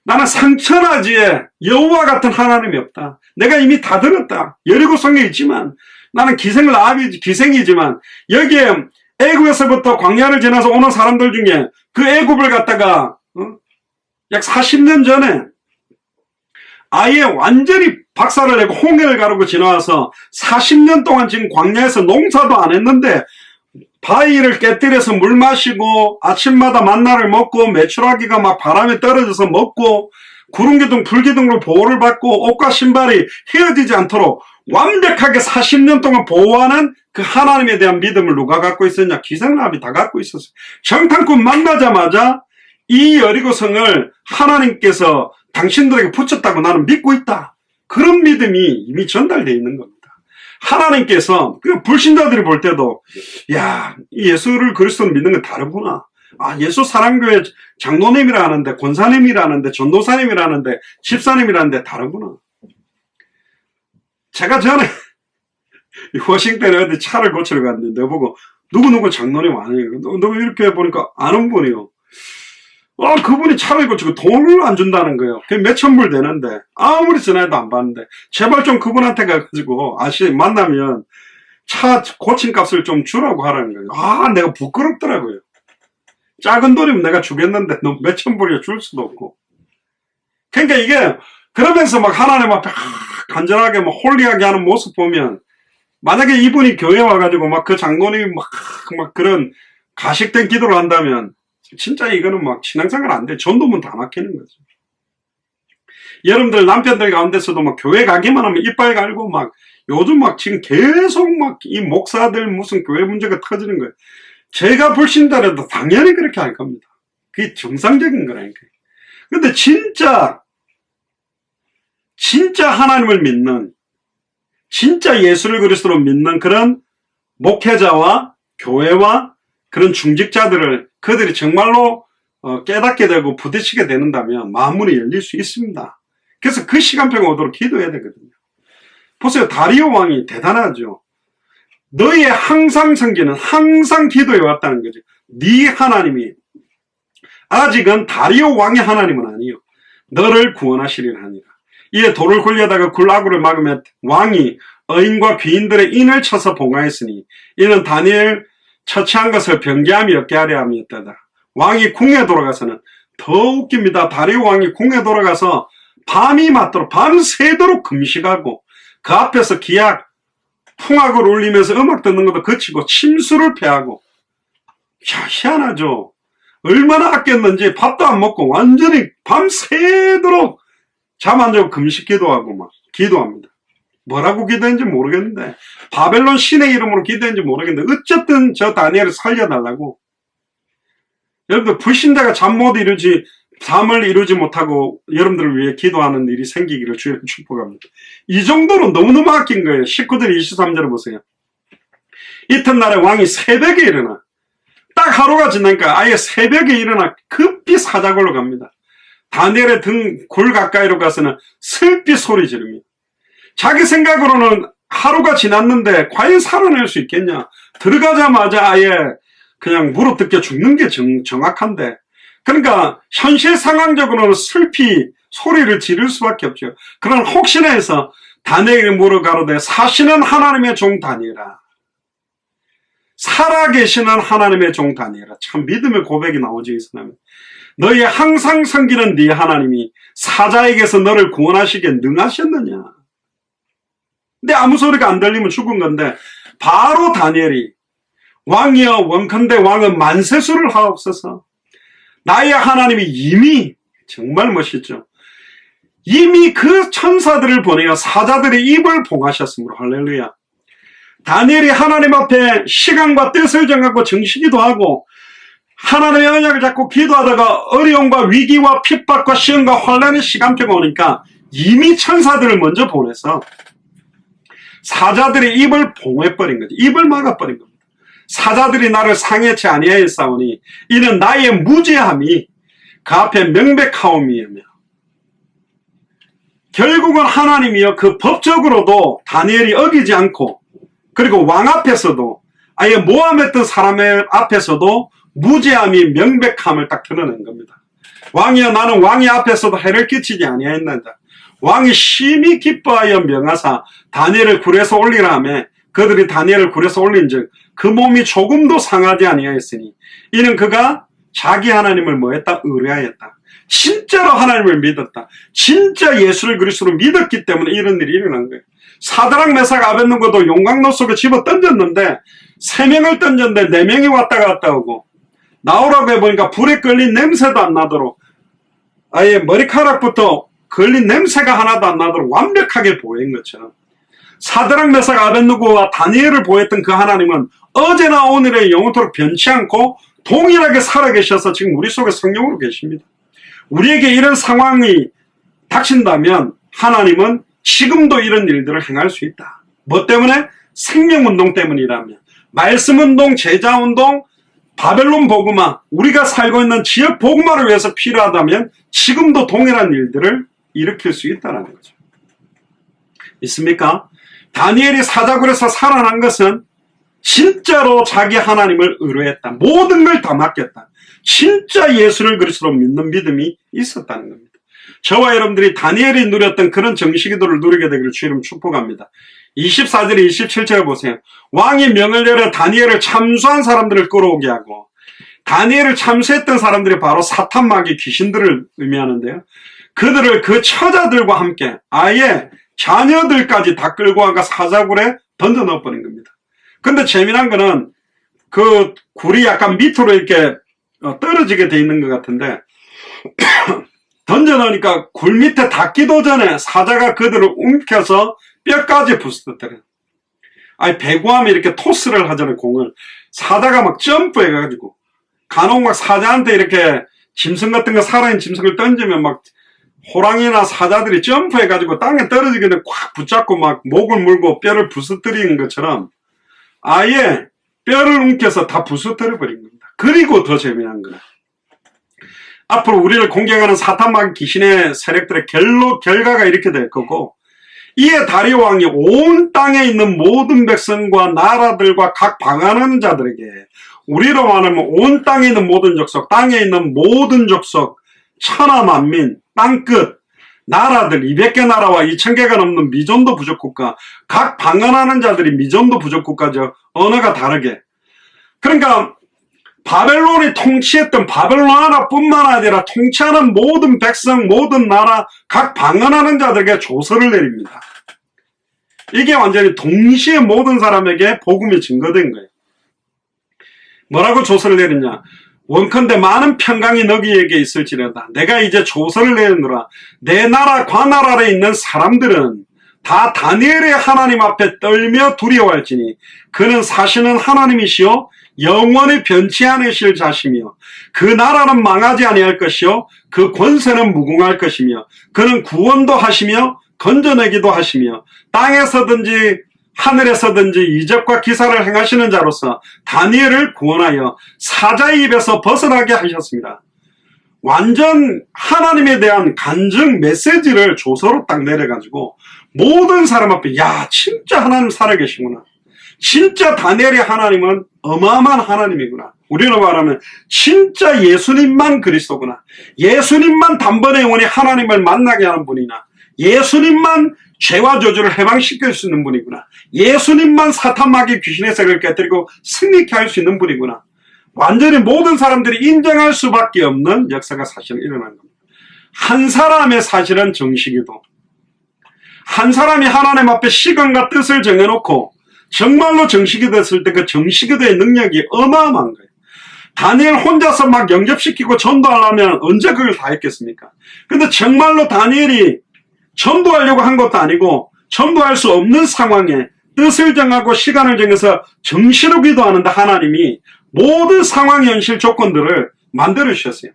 나는 상천하지에 여호와 같은 하나님이 없다. 내가 이미 다 들었다. 여리고성에 있지만 나는 기생이지만 여기에 애굽에서부터 광야를 지나서 오는 사람들 중에 그 애굽을 갖다가 약 40년 전에 아예 완전히 박살을 내고 홍해를 가르고 지나와서 40년 동안 지금 광야에서 농사도 안 했는데 바위를 깨뜨려서 물 마시고 아침마다 만나를 먹고 메추라기가 막 바람에 떨어져서 먹고 구름기둥 불기둥으로 보호를 받고 옷과 신발이 헤어지지 않도록 완벽하게 40년 동안 보호하는 그 하나님에 대한 믿음을 누가 갖고 있었냐? 기생라합이 다 갖고 있었어요. 정탐꾼 만나자마자 이 여리고성을 하나님께서 당신들에게 붙였다고 나는 믿고 있다. 그런 믿음이 이미 전달되어 있는 겁니다. 하나님께서 그 불신자들이 볼 때도 야, 예수를 그리스도를 믿는 건 다르구나. 아, 예수 사랑교회 장로님이라 하는데 권사님이라 하는데 전도사님이라 하는데 집사님이라 하는데 다르구나. 제가 전에 워싱턴에 어디 차를 고치러 갔는데 너보고 누구누구 장로님 아니에요. 너 이렇게 보니까 아는 분이요. 그분이 차를 고치고 돈을 안 준다는 거예요. 그게 몇천 불 되는데 아무리 전화해도 안 받는데 제발 좀 그분한테 가가지고 만나면 차 고친 값을 좀 주라고 하라는 거예요. 내가 부끄럽더라고요. 작은 돈이면 내가 주겠는데 너 몇천 불이야 줄 수도 없고. 그러니까 이게 그러면서 막 하나님 앞에 간절하게 막 홀리하게 하는 모습 보면 만약에 이분이 교회 와가지고 막 그 장로님이 막 그런 가식된 기도를 한다면 진짜 이거는 막 신앙생활 안 돼. 전도문 다 막히는 거죠. 여러분들 남편들 가운데서도 막 교회 가기만 하면 이빨 갈고 막 요즘 막 지금 계속 막 이 목사들 무슨 교회 문제가 터지는 거예요. 제가 불신자라도 당연히 그렇게 할 겁니다. 그게 정상적인 거라니까요. 근데 진짜 하나님을 믿는, 진짜 예수를 그리스도로 믿는 그런 목회자와 교회와 그런 중직자들을 그들이 정말로 깨닫게 되고 부딪히게 되는다면 마음문이 열릴 수 있습니다. 그래서 그 시간표가 오도록 기도해야 되거든요. 보세요. 다리오 왕이 대단하죠. 너희의 항상 성기는 항상 기도해 왔다는 거죠. 네 하나님이 아직은 다리오 왕의 하나님은 아니요. 너를 구원하시리라 하니라. 이에 돌을 굴려다가 굴라구를 막으며 왕이 어인과 귀인들의 인을 쳐서 봉하였으니 이는 다니엘 처치한 것을 변개함이 없게 하려 함이었다. 왕이 궁에 돌아가서는 더 웃깁니다. 다리오 왕이 궁에 돌아가서 밤이 맞도록 밤새도록 금식하고 그 앞에서 기악 풍악을 울리면서 음악 듣는 것도 그치고 침수를 패하고. 희한하죠. 얼마나 아꼈는지 밥도 안 먹고 완전히 밤새도록 잠 안 자고 금식 기도하고 막 기도합니다. 뭐라고 기도했는지 모르겠는데 바벨론 신의 이름으로 기도했는지 모르겠는데 어쨌든 저 다니엘을 살려달라고. 여러분들 불신자가 잠을 이루지 못하고 여러분들을 위해 기도하는 일이 생기기를 주의 축복합니다. 이 정도로 너무너무 아낀 거예요. 19절 23절을 보세요. 이튿날에 왕이 새벽에 일어나 딱 하루가 지나니까 아예 새벽에 일어나 급히 사자굴로 갑니다. 다니엘의 등 굴 가까이로 가서는 슬피 소리 지릅니다. 자기 생각으로는 하루가 지났는데 과연 살아낼 수 있겠냐. 들어가자마자 아예 그냥 물어뜯겨 죽는 게 정확한데, 그러니까 현실 상황적으로는 슬피 소리를 지를 수밖에 없죠. 그러나 혹시나 해서 다니엘에게 물어가로되 사시는 하나님의 종 다니엘아, 살아계시는 하나님의 종 다니엘아. 참 믿음의 고백이 나오지. 이 사람은 너희 항상 섬기는 네 하나님이 사자에게서 너를 구원하시기에 능하셨느냐. 근데 아무 소리가 안 들리면 죽은 건데 바로 다니엘이 왕이여 원컨대 왕은 만세수를 하옵소서. 나의 하나님이 이미, 정말 멋있죠, 이미 그 천사들을 보내어 사자들의 입을 봉하셨으므로. 할렐루야. 다니엘이 하나님 앞에 시간과 뜻을 정하고 정시기도 하고 하나님의 언약을 잡고 기도하다가 어려움과 위기와 핍박과 시험과 환난의 시간표가 오니까 이미 천사들을 먼저 보내서 사자들의 입을 봉해버린 거죠. 입을 막아버린 겁니다. 사자들이 나를 상해치 아니하였사오니 이는 나의 무죄함이 그 앞에 명백하오미며. 결국은 하나님이여 그 법적으로도 다니엘이 어기지 않고, 그리고 왕 앞에서도, 아예 모함했던 사람의 앞에서도 무죄함이 명백함을 딱 드러낸 겁니다. 왕이여 나는 왕의 앞에서도 해를 끼치지 아니하였나이다. 왕이 심히 기뻐하여 명하사 다니엘을 굴에서 올리라 하며 그들이 다니엘을 굴에서 올린즉 그 몸이 조금도 상하지 아니하였으니 이는 그가 자기 하나님을 뭐했다? 의뢰하였다. 진짜로 하나님을 믿었다. 진짜 예수를 그리스도로 믿었기 때문에 이런 일이 일어난 거예요. 사드락 메삭 아벳느고도 용광로 속에 집어 던졌는데 3명을 던졌는데 4명이 왔다 갔다 오고 나오라고 해보니까 불에 끌린 냄새도 안 나도록 아예 머리카락부터 걸린 냄새가 하나도 안 나도록 완벽하게 보인 것처럼 사드락 메삭 아벳느고와 다니엘을 보였던 그 하나님은 어제나 오늘의 영원토록 변치 않고 동일하게 살아계셔서 지금 우리 속에 성령으로 계십니다. 우리에게 이런 상황이 닥친다면 하나님은 지금도 이런 일들을 행할 수 있다. 뭐 때문에? 생명운동 때문이라면 말씀운동, 제자운동, 바벨론 복음화, 우리가 살고 있는 지역 복음화를 위해서 필요하다면 지금도 동일한 일들을 일으킬 수 있다는 거죠. 있습니까? 다니엘이 사자굴에서 살아난 것은 진짜로 자기 하나님을 의뢰했다. 모든 걸 다 맡겼다. 진짜 예수를 그리스도로 믿는 믿음이 있었다는 겁니다. 저와 여러분들이 다니엘이 누렸던 그런 정식기도를 누리게 되기를 주의 이름 축복합니다. 24절에 27절에 보세요. 왕이 명을 내려 다니엘을 참수한 사람들을 끌어오게 하고 다니엘을 참수했던 사람들이 바로 사탄 마귀 귀신들을 의미하는데요. 그들을 그 처자들과 함께 아예 자녀들까지 다 끌고 와가 사자굴에 던져 넣어버린 겁니다. 근데 재미난 거는 그 굴이 약간 밑으로 이렇게 떨어지게 돼 있는 것 같은데 던져 넣으니까 굴 밑에 닿기도 전에 사자가 그들을 움켜서 뼈까지 부수더래요. 아니 배구하면 이렇게 토스를 하잖아요. 공을. 사자가 막 점프해가지고 간혹 막 사자한테 이렇게 짐승 같은 거 살아있는 짐승을 던지면 막 호랑이나 사자들이 점프해가지고 땅에 떨어지게 되면 꽉 붙잡고 막 목을 물고 뼈를 부수뜨리는 것처럼 아예 뼈를 움켜서 다 부수뜨려 버린 겁니다. 그리고 더 재미난 거는 앞으로 우리를 공격하는 사탄마귀 귀신의 세력들의 결과가 이렇게 될 거고 이에 다리오 왕이 온 땅에 있는 모든 백성과 나라들과 각 방언하는 자들에게 우리로 말하면 온 땅에 있는 모든 족속, 땅에 있는 모든 족속, 천하 만민, 땅끝, 나라들 200개 나라와 2000개가 넘는 미존도 부족국가, 각 방언하는 자들이 미존도 부족국가죠. 언어가 다르게. 그러니까 바벨론이 통치했던 바벨론 하나뿐만 아니라 통치하는 모든 백성, 모든 나라, 각 방언하는 자들에게 조서를 내립니다. 이게 완전히 동시에 모든 사람에게 복음이 증거된 거예요. 뭐라고 조서를 내리냐? 원컨대 많은 평강이 너희에게 있을지라다. 내가 이제 조서를 내리노라. 내 나라 관나라에 있는 사람들은 다 다니엘의 하나님 앞에 떨며 두려워할지니 그는 사시는 하나님이시요 영원히 변치 않으실 자시며 그 나라는 망하지 아니할 것이요 그 권세는 무궁할 것이며 그는 구원도 하시며 건져내기도 하시며 땅에서든지 하늘에서든지 이적과 기사를 행하시는 자로서 다니엘을 구원하여 사자의 입에서 벗어나게 하셨습니다. 완전 하나님에 대한 간증 메시지를 조서로 딱 내려가지고 모든 사람 앞에 야 진짜 하나님 살아계시구나. 진짜 다니엘의 하나님은 어마어마한 하나님이구나. 우리로 말하면 진짜 예수님만 그리스도구나. 예수님만 단번에 영원히 하나님을 만나게 하는 분이나 예수님만 죄와 저주를 해방시킬 수 있는 분이구나. 예수님만 사탄 마귀 귀신의 세력을 깨뜨리고 승리케 할 수 있는 분이구나. 완전히 모든 사람들이 인정할 수밖에 없는 역사가 사실은 일어난 겁니다. 한 사람의 사실은 정식이도 한 사람이 하나님 앞에 시간과 뜻을 정해놓고 정말로 정식이 됐을 때 그 정식이도의 능력이 어마어마한 거예요. 다니엘 혼자서 막 영접시키고 전도하려면 언제 그걸 다 했겠습니까? 근데 정말로 다니엘이 전도하려고 한 것도 아니고 전도할 수 없는 상황에 뜻을 정하고 시간을 정해서 정시로 기도하는데 하나님이 모든 상황 현실 조건들을 만들어 주셨어요.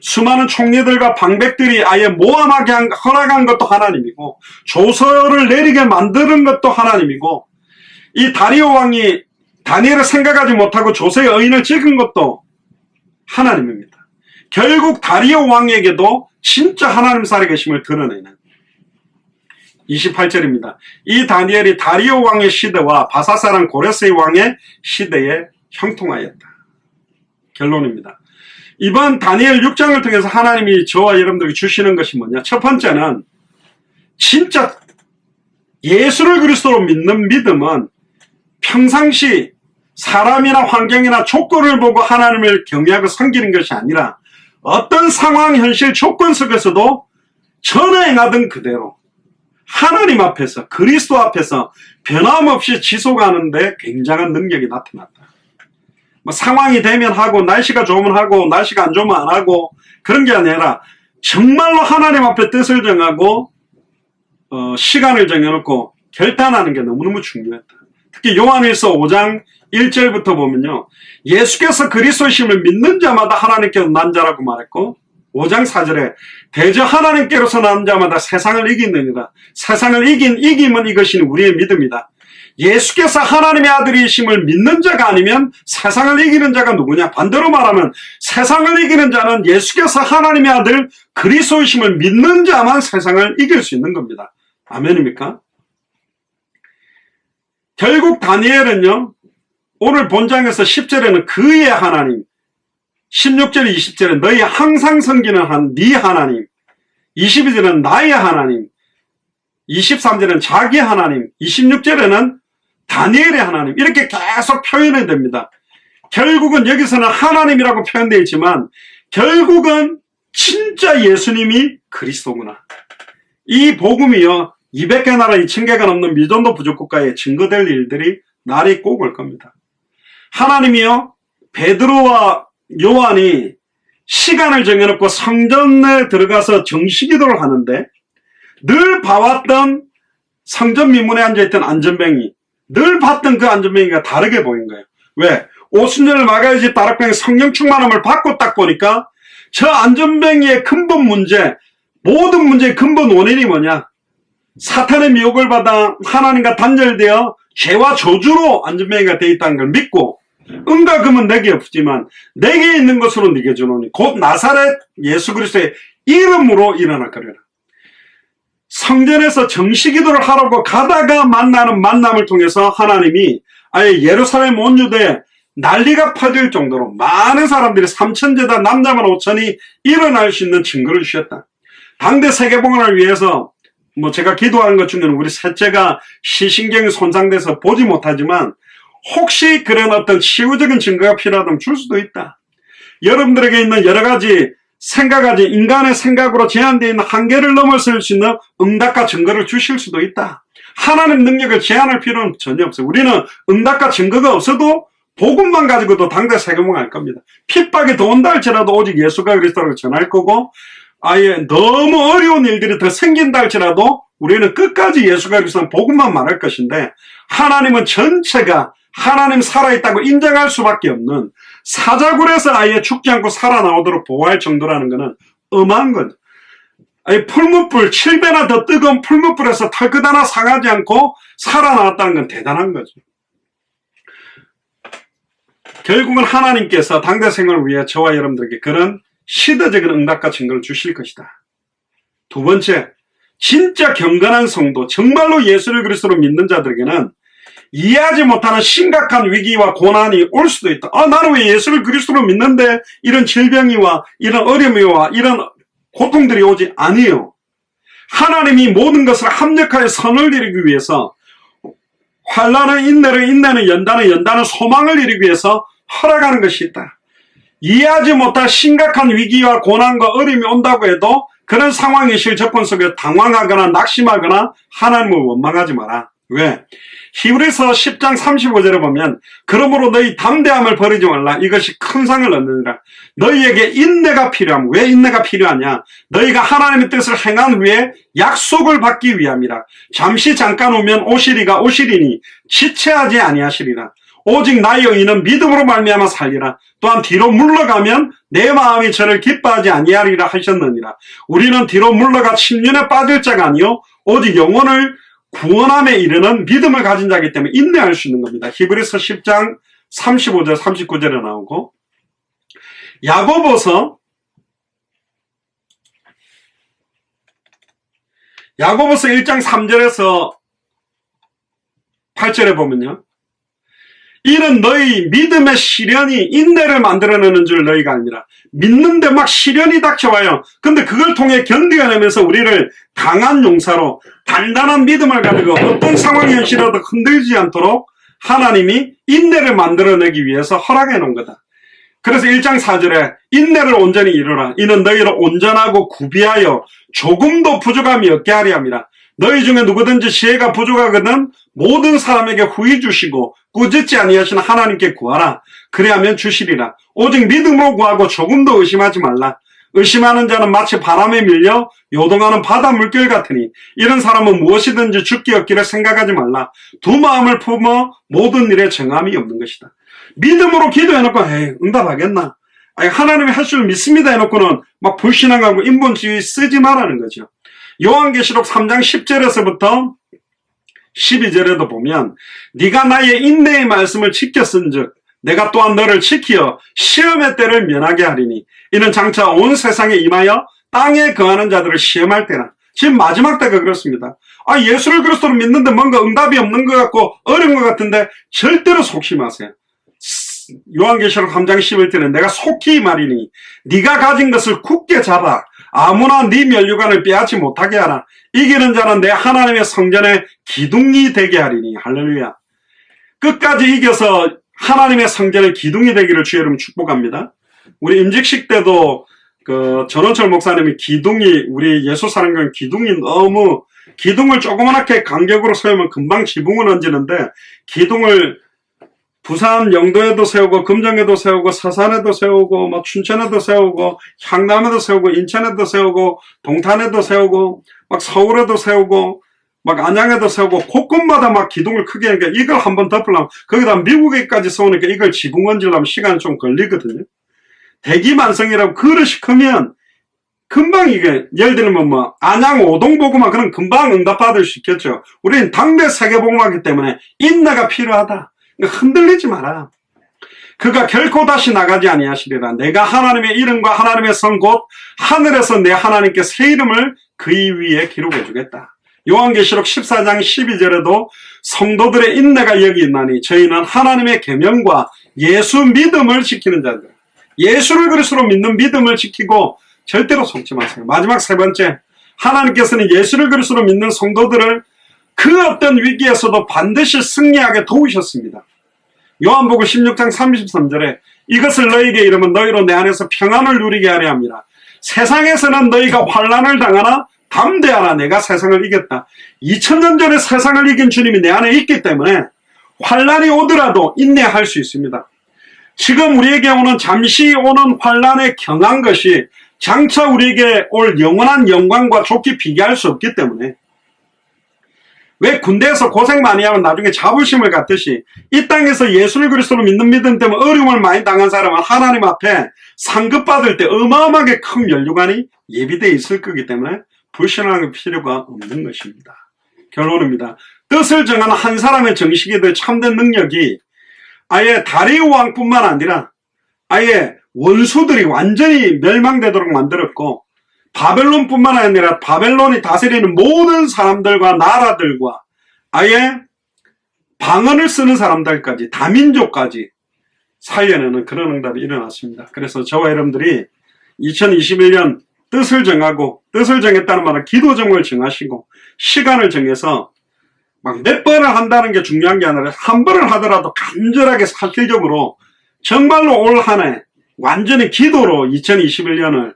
수많은 총리들과 방백들이 아예 모함하게 허락한 것도 하나님이고 조서를 내리게 만드는 것도 하나님이고 이 다리오 왕이 다니엘을 생각하지 못하고 조서의 의인을 찍은 것도 하나님입니다. 결국 다리오 왕에게도 진짜 하나님 살아계심을 드러내는 28절입니다. 이 다니엘이 다리오 왕의 시대와 바사사랑 고레스의 왕의 시대에 형통하였다. 결론입니다. 이번 다니엘 6장을 통해서 하나님이 저와 여러분들에게 주시는 것이 뭐냐? 첫 번째는 진짜 예수를 그리스도로 믿는 믿음은 평상시 사람이나 환경이나 조건을 보고 하나님을 경외하고 섬기는 것이 아니라 어떤 상황, 현실, 조건 속에서도 전에 행하던 그대로 하나님 앞에서, 그리스도 앞에서 변함없이 지속하는데 굉장한 능력이 나타났다. 뭐 상황이 되면 하고, 날씨가 좋으면 하고, 날씨가 안 좋으면 안 하고, 그런 게 아니라 정말로 하나님 앞에 뜻을 정하고 시간을 정해놓고 결단하는 게 너무너무 중요했다. 특히 요한일서 5장 1절부터 보면요, 예수께서 그리스도심을 믿는 자마다 하나님께서 난 자라고 말했고, 5장 4절에 대저 하나님께로서 난 자마다 세상을 이기느니라. 세상을 이김은 이것이 우리의 믿음이다. 예수께서 하나님의 아들이심을 믿는 자가 아니면 세상을 이기는 자가 누구냐? 반대로 말하면 세상을 이기는 자는 예수께서 하나님의 아들 그리스도이심을 믿는 자만 세상을 이길 수 있는 겁니다. 아멘입니까? 결국 다니엘은요, 오늘 본장에서 10절에는 그의 하나님, 16절 20절에 너희 항상 섬기는 네 하나님, 22절은 나의 하나님, 23절은 자기 하나님, 26절에는 다니엘의 하나님, 이렇게 계속 표현이 됩니다. 결국은 여기서는 하나님이라고 표현되어 있지만 결국은 진짜 예수님이 그리스도구나. 이 복음이요, 200개 나라 2000개가 넘는 미전도 부족국가에 증거될 일들이 날이 꼭 올 겁니다. 하나님이요, 베드로와 요한이 시간을 정해놓고 성전에 들어가서 정시기도를 하는데 늘 봐왔던 성전 미문에 앉아있던 안전뱅이, 늘 봤던 그 안전뱅이가 다르게 보인 거예요. 왜? 오순절을 막아야지 다락방에 성령 충만함을 받고 딱 보니까 저 안전뱅이의 근본 문제, 모든 문제의 근본 원인이 뭐냐? 사탄의 미혹을 받아 하나님과 단절되어 죄와 저주로 안전뱅이가 되어 있다는 걸 믿고, 은과 금은 내게 없지만 내게 있는 것으로 네게 주노니 곧 나사렛 예수 그리스도의 이름으로 일어날 거리라. 성전에서 정시기도를 하라고 가다가 만나는 만남을 통해서 하나님이 아예 예루살렘 온 유대에 난리가 퍼질 정도로 많은 사람들이 3,000제다 남자만 5,000이 일어날 수 있는 증거를 주셨다. 당대 세계봉헌을 위해서 제가 기도하는 것 중에는 우리 셋째가 시신경이 손상돼서 보지 못하지만 혹시 그런 어떤 치유적인 증거가 필요하다면 줄 수도 있다. 여러분들에게 있는 여러 가지 생각하지, 인간의 생각으로 제한되어 있는 한계를 넘어설 수 있는 응답과 증거를 주실 수도 있다. 하나님 능력을 제한할 필요는 전혀 없어요. 우리는 응답과 증거가 없어도 복음만 가지고도 당대 세계봉헌할 겁니다. 핍박이 더 온다 할지라도 오직 예수가 그리스도라고 전할 거고, 아예 너무 어려운 일들이 더 생긴다 할지라도 우리는 끝까지 예수가 그리스도는 복음만 말할 것인데, 하나님은 전체가 하나님 살아있다고 인정할 수밖에 없는, 사자굴에서 아예 죽지 않고 살아나오도록 보호할 정도라는 것은 엄한 거죠. 아예 풀무불 7배나 더 뜨거운 풀무불에서 털끝 하나 상하지 않고 살아나왔다는 건 대단한 거죠. 결국은 하나님께서 당대 생활을 위해 저와 여러분들에게 그런 시대적인 응답과 증거를 주실 것이다. 두 번째, 진짜 경건한 성도, 정말로 예수를 그리스도로 믿는 자들에게는 이해하지 못하는 심각한 위기와 고난이 올 수도 있다. 나는 왜 예수를 그리스도로 믿는데 이런 질병이 와, 이런 어려움이 와, 이런 고통들이 오지? 아니에요. 하나님이 모든 것을 합력하여 선을 이루기 위해서, 환난은 인내를, 인내는 연단을, 연단은 소망을 이루기 위해서 허락하는 것이 있다. 이해하지 못할 심각한 위기와 고난과 어려움이 온다고 해도 그런 상황의 실접근 속에 당황하거나 낙심하거나 하나님을 원망하지 마라. 왜? 히브리서 10장 35절에 보면 그러므로 너희 담대함을 버리지 말라. 이것이 큰 상을 얻느니라. 너희에게 인내가 필요함. 왜 인내가 필요하냐? 너희가 하나님의 뜻을 행한 후에 약속을 받기 위함이라. 잠시 잠깐 오면 오시리가 오시리니 지체하지 아니하시리라. 오직 나의 의인은 믿음으로 말미암아 살리라. 또한 뒤로 물러가면 내 마음이 저를 기뻐하지 아니하리라 하셨느니라. 우리는 뒤로 물러가 침륜에 빠질 자가 아니요 오직 영혼을 구원함에 이르는 믿음을 가진 자이기 때문에 인내할 수 있는 겁니다. 히브리서 10장 35절 39절에 나오고, 야고보서 1장 3절에서 8절에 보면요, 이는 너희 믿음의 시련이 인내를 만들어내는 줄 너희가 아니라. 믿는데 막 시련이 닥쳐와요. 근데 그걸 통해 견뎌내면서 우리를 강한 용사로 단단한 믿음을 가지고 어떤 상황 현실에도 흔들지 않도록 하나님이 인내를 만들어내기 위해서 허락해 놓은 거다. 그래서 1장 4절에 인내를 온전히 이루라. 이는 너희를 온전하고 구비하여 조금도 부족함이 없게 하리 함이라. 너희 중에 누구든지 지혜가 부족하거든 모든 사람에게 후히 주시고 꾸짖지 아니하시는 하나님께 구하라. 그리하면 주시리라. 오직 믿음으로 구하고 조금도 의심하지 말라. 의심하는 자는 마치 바람에 밀려 요동하는 바다 물결 같으니 이런 사람은 무엇이든지 죽기 없기를 생각하지 말라. 두 마음을 품어 모든 일에 정함이 없는 것이다. 믿음으로 기도해놓고 에이 응답하겠나? 아니, 하나님이 할 줄 믿습니다 해놓고는 막 불신앙하고 인본주의 쓰지 말라는 거죠. 요한계시록 3장 10절에서부터 12절에도 보면 네가 나의 인내의 말씀을 지켰은즉 내가 또한 너를 지키어 시험의 때를 면하게 하리니 이는 장차 온 세상에 임하여 땅에 거하는 자들을 시험할 때라. 지금 마지막 때가 그렇습니다. 예수를 그리스도로 믿는데 뭔가 응답이 없는 것 같고 어려운 것 같은데 절대로 속지 마세요. 요한계시록 3장 11절에 내가 속히 말이니 네가 가진 것을 굳게 잡아 아무나 네 면류관을 빼앗지 못하게 하라. 이기는 자는 내 하나님의 성전의 기둥이 되게 하리니. 할렐루야. 끝까지 이겨서 하나님의 성전의 기둥이 되기를 주의 이름 축복합니다. 우리 임직식 때도 전원철 목사님이 기둥이 우리 예수사랑교회 기둥이 너무 기둥을 조그맣게 간격으로 세우면 금방 지붕을 얹는데 기둥을 부산 영도에도 세우고 금정에도 세우고 서산에도 세우고 뭐 춘천에도 세우고 향남에도 세우고 인천에도 세우고 동탄에도 세우고 막 서울에도 세우고 막 안양에도 세우고 곳곳마다 막 기둥을 크게 하니까 이걸 한번 덮으려면 거기다 미국에까지 세우니까 이걸 지붕 얹으려면 시간이 좀 걸리거든요. 대기만성이라고 그릇이 크면 금방 이게 예를 들면 뭐 안양 오동보고만 그럼 금방 응답받을 수 있겠죠. 우리는 당대 세계복음하기 때문에 인내가 필요하다. 흔들리지 마라. 그가 결코 다시 나가지 아니하시리라. 내가 하나님의 이름과 하나님의 성 곧 하늘에서 내 하나님께 새 이름을 그의 위에 기록해 주겠다. 요한계시록 14장 12절에도 성도들의 인내가 여기 있나니 저희는 하나님의 계명과 예수 믿음을 지키는 자들. 예수를 그리스도로 믿는 믿음을 지키고 절대로 속지 마세요. 마지막 세 번째, 하나님께서는 예수를 그리스도로 믿는 성도들을 그 어떤 위기에서도 반드시 승리하게 도우셨습니다. 요한복음 16장 33절에 이것을 너희에게 이르면 너희로 내 안에서 평안을 누리게 하려 합니다. 세상에서는 너희가 환난을 당하나 담대하라. 내가 세상을 이겼다. 2000년 전에 세상을 이긴 주님이 내 안에 있기 때문에 환난이 오더라도 인내할 수 있습니다. 지금 우리에게 오는 잠시 오는 환난에 경한 것이 장차 우리에게 올 영원한 영광과 좋게 비교할 수 없기 때문에 왜 군대에서 고생 많이 하면 나중에 자부심을 갖듯이 이 땅에서 예수를 그리스도로 믿는 믿음 때문에 어려움을 많이 당한 사람은 하나님 앞에 상급받을 때 어마어마하게 큰 면류관이 예비되어 있을 거기 때문에 불신할 필요가 없는 것입니다. 결론입니다. 뜻을 정하는 한 사람의 정식이 될 참된 능력이 아예 다리우 왕뿐만 아니라 아예 원수들이 완전히 멸망되도록 만들었고 바벨론뿐만 아니라 바벨론이 다스리는 모든 사람들과 나라들과 아예 방언을 쓰는 사람들까지 다민족까지 살려내는 그런 응답이 일어났습니다. 그래서 저와 여러분들이 2021년 뜻을 정하고 뜻을 정했다는 말은 기도 제목을 정하시고 시간을 정해서 막 몇 번을 한다는 게 중요한 게 아니라 한 번을 하더라도 간절하게 사실적으로 정말로 올 한 해 완전히 기도로 2021년을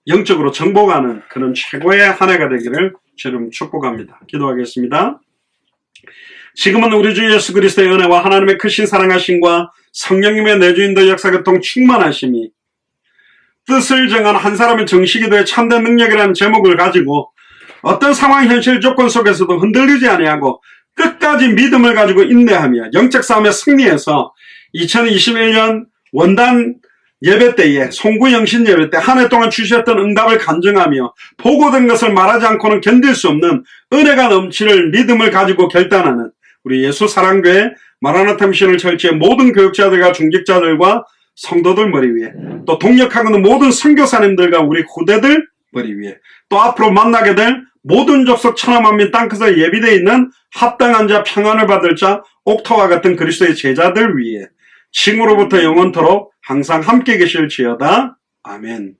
영적으로 정복하는 그런 최고의 한 해가 되기를 저는 축복합니다. 기도하겠습니다. 지금은 우리 주 예수 그리스도의 은혜와 하나님의 크신 사랑하심과 성령님의 내주인도 역사교통 충만하심이 뜻을 정한 한 사람의 정식이도의 참된 능력이라는 제목을 가지고 어떤 상황, 현실, 조건 속에서도 흔들리지 아니하고 끝까지 믿음을 가지고 인내하며 영적 싸움에 승리해서 2021년 원단 예배 때에 송구영신 예배 때 한 해 동안 주셨던 응답을 간증하며 보고된 것을 말하지 않고는 견딜 수 없는 은혜가 넘치는 믿음을 가지고 결단하는 우리 예수사랑교회 마라나타 미션을 철치의 모든 교육자들과 중직자들과 성도들 머리 위에 또 동역하는 모든 선교사님들과 우리 후대들 머리 위에 또 앞으로 만나게 될 모든 족속 천하만민 땅끝에 예비되어 있는 합당한 자 평안을 받을 자 옥토와 같은 그리스도의 제자들 위에 칭으로부터 영원토록 항상 함께 계실지어다. 아멘.